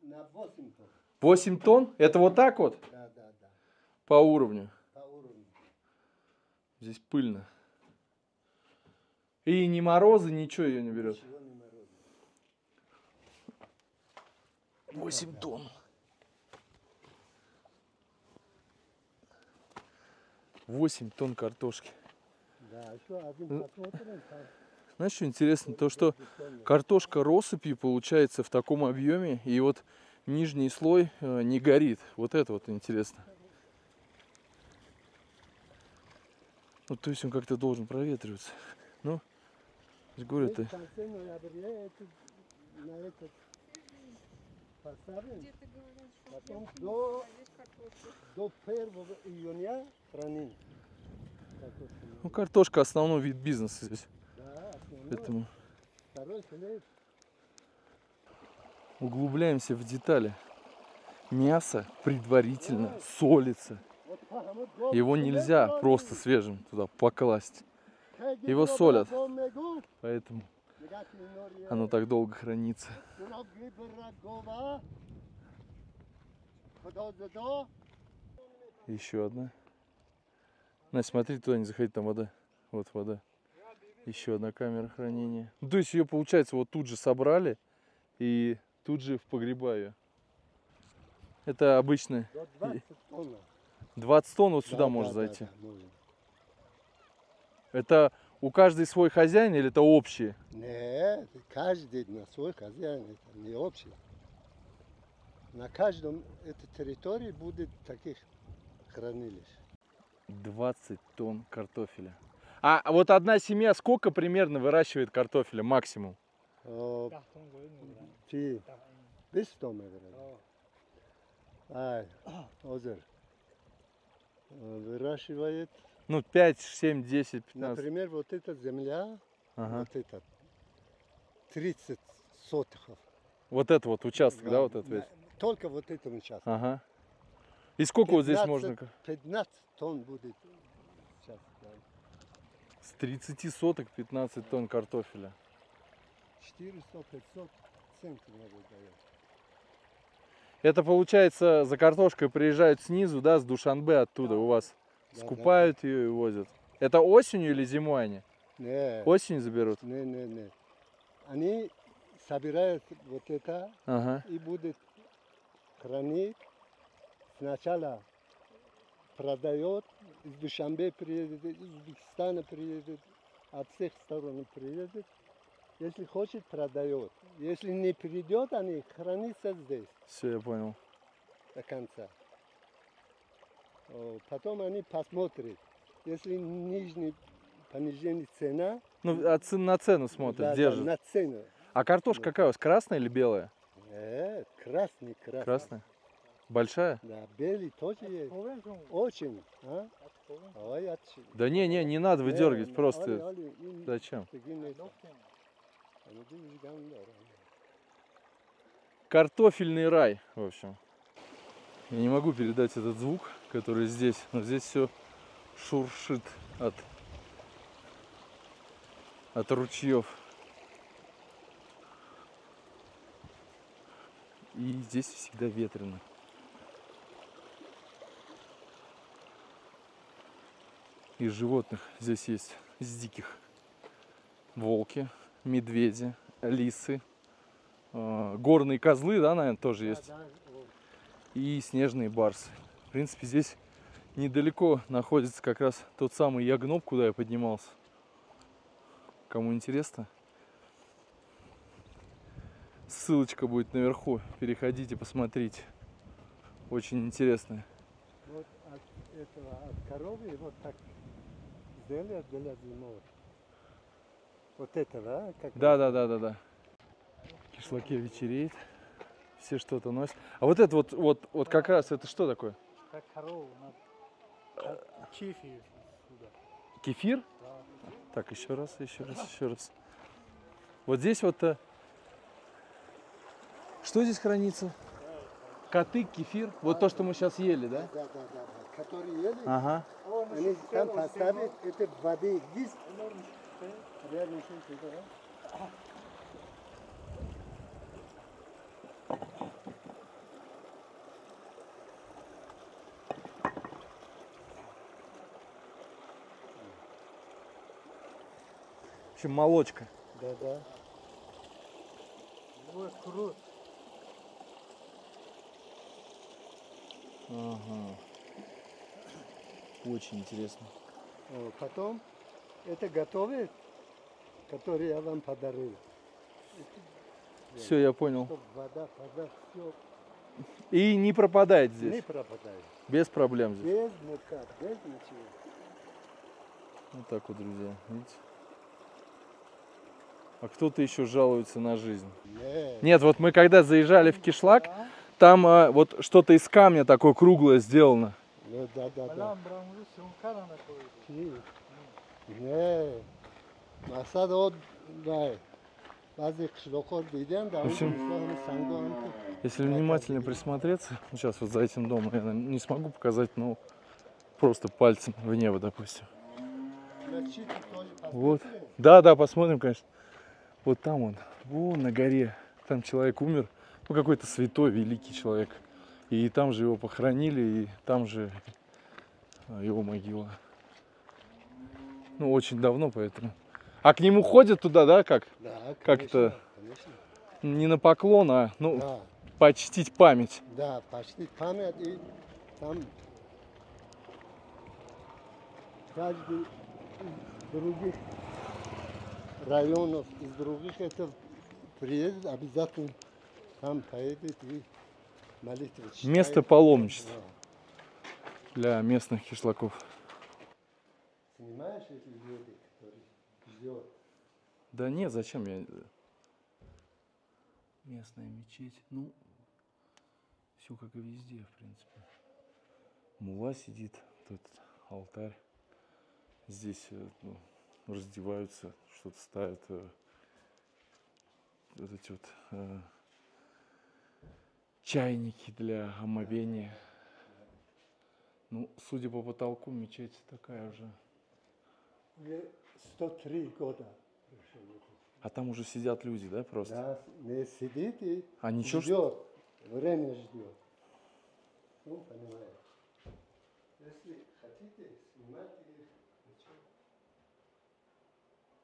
на 8 тонн.
8 тонн? Это вот так вот?
Да.
По уровню.
По уровню.
Здесь пыльно. И ни морозы, ничего ее не берет.
Ничего не морозит.
8 тонн. 8 тонн картошки.
Да, еще один посмотрим. Там
Знаешь, что интересно? То, что
бетонный.
картошка россыпью получается в таком объеме, и вот нижний слой не горит. Вот это вот интересно. Ну, то есть он как-то должен проветриваться. Ну, говорю,
Мы
это
в конце ноября на этот поставим.
Где-то говорят, что
Потом
вверху здесь картошка.
До 1 июня храним.
ну, картошка основной вид бизнеса здесь.
Да, основной.
Поэтому
Второй хлеб.
углубляемся в детали. Мясо предварительно солится.
Вот, вот,
Его
вот,
нельзя
вот,
просто свежим туда покласть.
вот,
его
вот,
солят.
вот, вот, вот,
Поэтому
вот,
оно так долго хранится. Еще одна. Настя, смотри, туда не заходи, там вода. Вот вода. Еще одна камера хранения. Ну, то есть ее, получается, вот тут же собрали и тут же в погреба ее. Это обычно
До 20 тонн.
20 тонн вот сюда
Да,
может
да,
зайти.
да, можно.
Это у каждой свой хозяин или это общие?
Нет, каждый на свой хозяин, это не общий. На каждом этой территории будет таких хранилищ.
20 тонн картофеля. А вот одна семья сколько примерно выращивает картофеля максимум?
Чи, без тома озер выращивает.
Ну, 5, 7, 10, 15.
Например, вот эта земля,
Ага.
вот это 30 сотых.
Вот это вот участок, да, вот этот весь?
Только вот этот участок.
Ага. И сколько вот здесь можно?
15 тонн будет сейчас. Да.
С 30 соток 15 тонн картофеля.
400-500 центов надо дает.
Это получается, за картошкой приезжают снизу, да, с Душанбе оттуда у вас.
Да,
Скупают ее и возят. Это осенью или зимой они?
Не,
Осенью заберут?
не. Они собирают вот это
Ага.
и будут хранить сначала
продает, из Душанбе приедет, из Узбекистана приедет, от всех сторон приедет. Если хочет, продает. Если не придет, они хранятся здесь
Все, я понял.
до конца. Потом они посмотрят. Если нижний понижение цена,
Ну, на цену смотрят,
да,
держат.
на цену.
А картошка какая у вас, красная или белая?
Нет, красный.
Красная. Большая?
Да, белый тоже есть. Очень. А? Ой,
Да не надо выдергивать, просто. Зачем? Картофельный рай, в общем. Я не могу передать этот звук, который здесь. Но здесь все шуршит от ручьев. И здесь всегда ветрено. Из животных здесь есть из диких волки, медведи, лисы, горные козлы, да, наверное, тоже есть. И снежные барсы. В принципе, здесь недалеко находится как раз тот самый Ягноб, куда я поднимался. Кому интересно, ссылочка будет наверху. Переходите, посмотрите. Очень интересно.
Вот от коровы вот так сделали для зимой. Вот это, да?
Да. Кишлаке вечереет. Все что-то носят. А вот это вот как раз, это что такое?
Как корова. Чифи сюда.
Кефир?
Да.
Так, еще раз. Вот здесь вот... Что здесь хранится? Котык, кефир. Вот то, что мы сейчас ели, да?
Да. Которые ели,
Ага.
они там поставят, это воды здесь. Рядом с этим, да?
В общем, молочка.
Да.
Вот круто.
Ага. Очень интересно.
Потом это готовят, которые я вам подарил.
Все, я понял.
Чтоб вода, все
И не пропадает здесь.
не пропадает.
Без проблем здесь.
Без мука, без ничего.
Вот так вот, друзья. Видите? А кто-то еще жалуется на жизнь. Нет, вот мы когда заезжали в Кишлак, там вот что-то из камня такое круглое сделано.
Ну, да.
Балам брамуру сюнкара на коиду.
Не. Масад от, да. Базы кшлокор диден, да.
В общем, если внимательно присмотреться, сейчас вот за этим домом я не смогу показать, но просто пальцем в небо, допустим. Вот. Да, посмотрим, конечно. Вот там вон на горе, там человек умер, ну какой-то святой, великий человек. И там же его похоронили, и там же его могила. Ну, очень давно, поэтому. А к нему ходят туда, да, как?
Да,
Как-то
конечно.
не на поклон, а ну,
Да.
почтить память.
Да, почти память, и там каждый из других районов, из других это приедет, обязательно там поедет и молитвы читает.
Место паломничества для местных кишлаков.
Снимаешь эти люди, которые ждет?
Да нет, зачем я... Местная мечеть, ну, все как и везде, в принципе. Мулла сидит, тут алтарь. Здесь раздеваются, что-то ставят. Вот эти вот чайники для омовения. Ну, судя по потолку, мечеть такая уже.
Мне 103 года.
А там уже сидят люди, да, просто?
Да, не сидит и
А ничего,
ждет, время ждет. Ну, понимаете. Если хотите, снимайте их.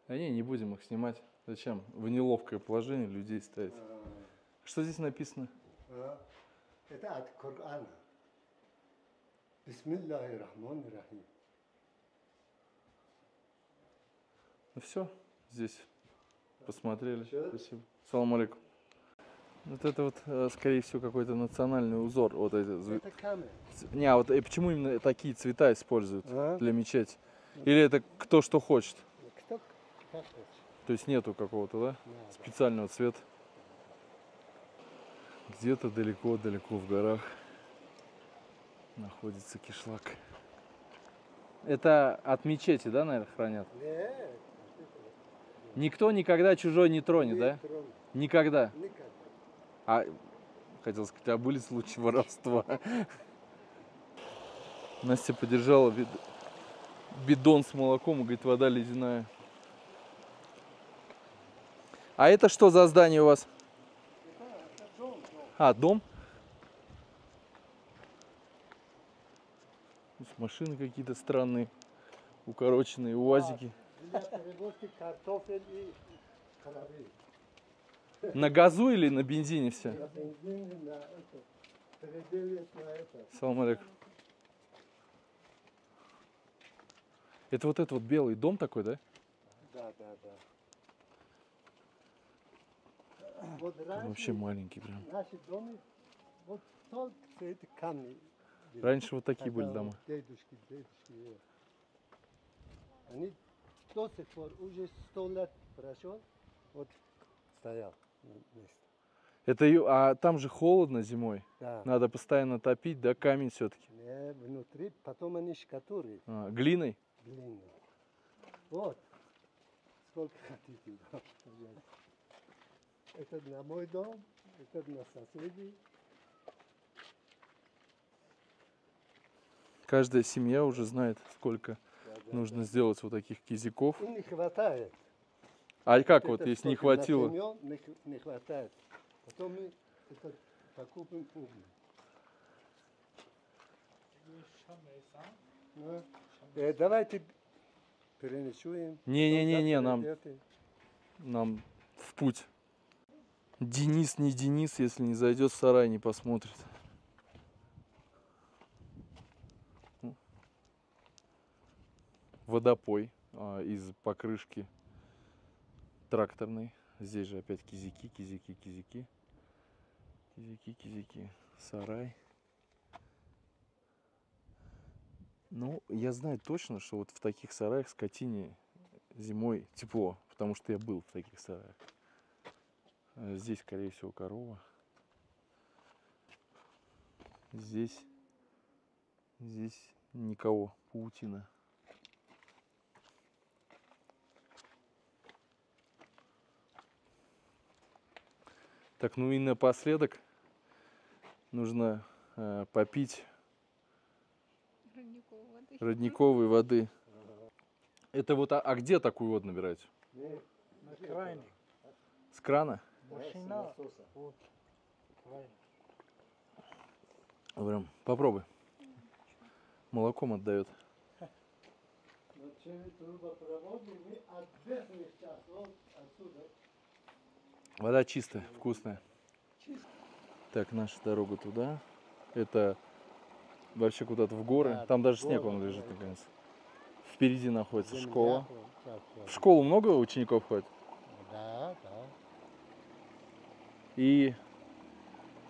А не будем их снимать. Зачем? В неловкое положение людей ставить. Что здесь написано?
Это от Корана. Бисмиллахир-рахманир-рахим.
Ну все, здесь посмотрели.
Всё.
Спасибо. Салам алейкум. Вот это вот, скорее всего, какой-то национальный узор. Вот эти.
Это камень.
Не, а вот и почему именно такие цвета используют
А?
для мечети? Или это кто что хочет?
Кто как хочет.
То есть нету какого-то, да,
Да,
специального цвета? Где-то далеко-далеко в горах находится кишлак. Это от мечети, да, наверное, хранят?
Нет,
Никто никогда чужой не тронет, да?
трон.
Никогда.
Никогда.
А хотел сказать, а были случаи воровства? Настя подержала бидон с молоком и говорит, вода ледяная. А это что за здание у вас?
Это дом.
А, дом? Здесь машины какие-то странные, укороченные, уазики.
Для перевозки картофель и травы.
На газу или на бензине все?
На бензине, на это. Переделать на это.
Салам алейкум. Это вот этот вот белый дом такой, да?
Да. Вот раньше
Вообще маленький прям.
наши дома, вот только все эти камни. были.
Раньше вот такие были
Когда
дома.
вот дедушки. Вот. Они до сих пор, уже 100 лет прошел, вот стоял на месте.
Это, а там же холодно зимой.
Да.
Надо постоянно топить, да, камень все-таки.
Не, внутри, потом они шкатуры
Глиной?
длинные. Вот. Сколько хотите. да, пожалуйста. Это на мой дом, это на соседей.
Каждая семья уже знает, сколько
Да.
нужно сделать вот таких кизиков.
И не хватает.
А как
Это
вот, если не
сколько на
хватило?
семью не хватает. Потом мы это покупаем уголь. Ну, давайте переночуем.
Не-не-не,
Завтра
нам,
идете.
нам в путь. Денис, не Денис, если не зайдет в сарай, не посмотрит. Водопой из покрышки тракторной. Здесь же опять кизики. Сарай. Ну, я знаю точно, что вот в таких сараях скотине зимой тепло, потому что я был в таких сараях. Здесь, скорее всего, корова. Здесь никого, паутина. Так, ну и напоследок нужно попить
Родниковой воды.
родниковой воды. Это вот, а где такую воду набираете?
На крайне.
С крана?
Машина. Вот. Крайне.
Прям попробуй. Молоком отдает.
Но через трубопроводы мы от верхних сейчас, вот отсюда.
Вода чистая, вкусная. Так, наша дорога туда. Это вообще куда-то в горы.
Да,
Там даже
в
снег
горы,
он лежит
да.
наконец. Впереди находится
Земля,
школа.
вот так вот.
В школу много учеников ходит?
Да.
И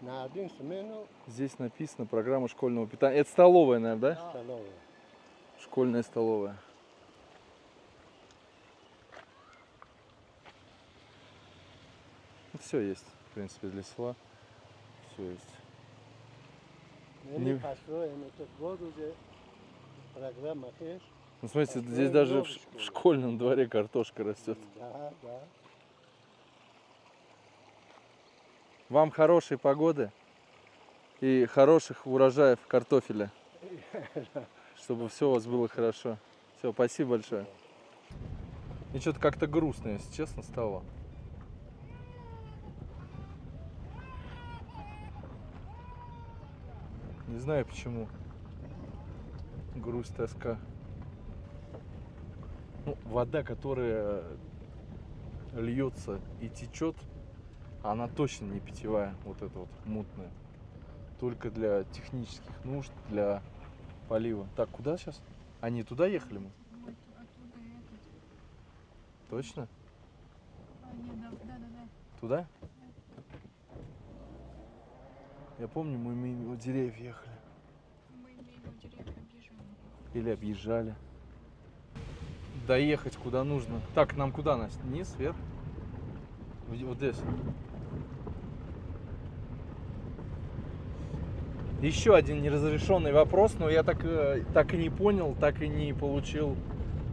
На один смену
здесь написано программа школьного питания. Это столовая, наверное, да?
столовая.
Школьная столовая. Все есть, в принципе, для села. Все есть.
Мы
Не-
построим этот год уже программа ХЭШ.
Ну, смотрите,
Построим
здесь даже
новую
в
школу.
школьном дворе картошка растет.
Да.
Вам хорошей погоды и хороших урожаев картофеля, чтобы все у вас было хорошо. Все, спасибо большое. Мне что-то как-то грустно, если честно, стало. Не знаю почему. Грусть, тоска. Ну, вода, которая льется и течет, она точно не питьевая, вот эта вот мутная. Только для технических нужд, для полива. Так, куда сейчас? Они туда ехали мы?
Вот оттуда этот.
Точно?
Нет, да.
Туда? Я помню, мы мимо деревьев ехали.
Мы мимо деревьев объезжали.
Или объезжали. Доехать куда нужно. Так, нам куда, Настя? Вниз, вверх? Вот здесь. Еще один неразрешенный вопрос, но я так и не понял, так и не получил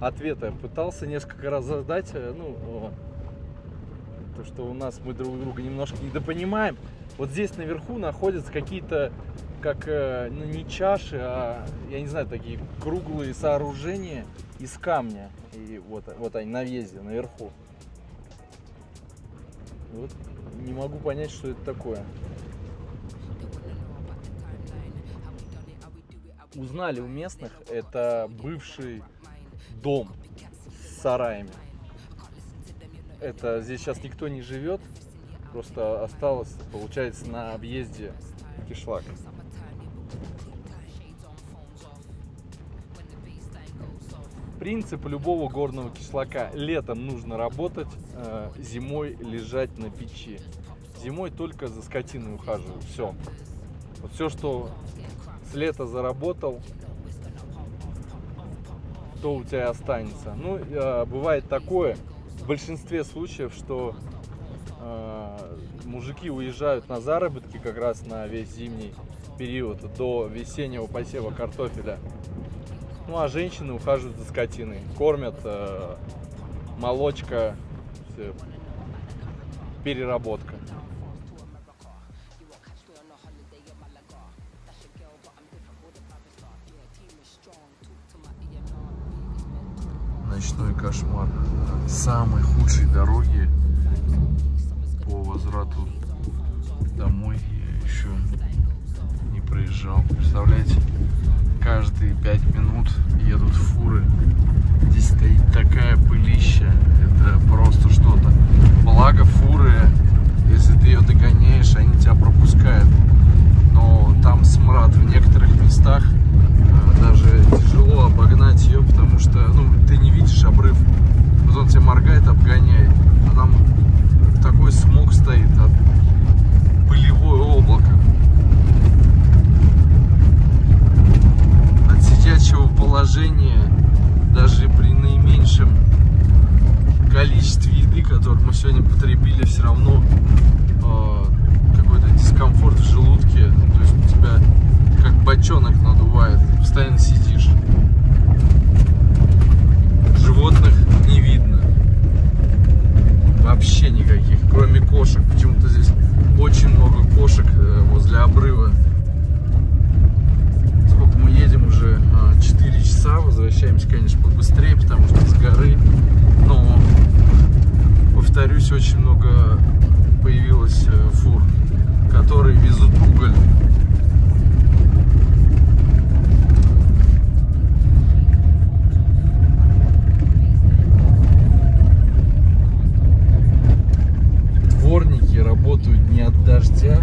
ответа. Пытался несколько раз задать, то, что у нас мы друг друга немножко недопонимаем. Вот здесь наверху находятся какие-то, как, не чаши, а, я не знаю, такие круглые сооружения из камня. И вот они на въезде, наверху. Вот не могу понять, что это такое. Узнали у местных, это бывший дом с сараями. Это здесь сейчас никто не живет, просто осталось, получается, на объезде кишлак. Принцип любого горного кишлака: летом нужно работать, зимой лежать на печи. Зимой только за скотиной ухаживаю. Все. Вот все, что с лета заработал, то у тебя останется. Ну, бывает такое в большинстве случаев, что мужики уезжают на заработки как раз на весь зимний период до весеннего посева картофеля. Ну, а женщины ухаживают за скотиной, кормят, молочка, все, переработка. Ночной кошмар. Самые худшие дороги по возврату домой я еще не проезжал. Представляете, каждые 5 минут едут фуры. Здесь стоит такая пылища, это просто что-то. Благо фуры, если ты ее догоняешь, они тебя пропускают. Но там смрад в некоторых местах. Даже тяжело обогнать ее, потому что, ты не видишь обрыв. Вот он тебя моргает, обгоняет. А там такой смог стоит, пылевое облако. От сидячего положения, даже при наименьшем количестве еды, которую мы сегодня потребили, все равно какой-то дискомфорт в желудке. То есть у тебя как бочонок надувает, постоянно сидишь. Животных не видно. Вообще никаких, кроме кошек. Почему-то здесь очень много кошек возле обрыва. Сколько мы едем уже? 4 часа. Возвращаемся, конечно, побыстрее, потому что с горы. Но, повторюсь, очень много появилось фур, которые везут уголь. Дворники работают не от дождя,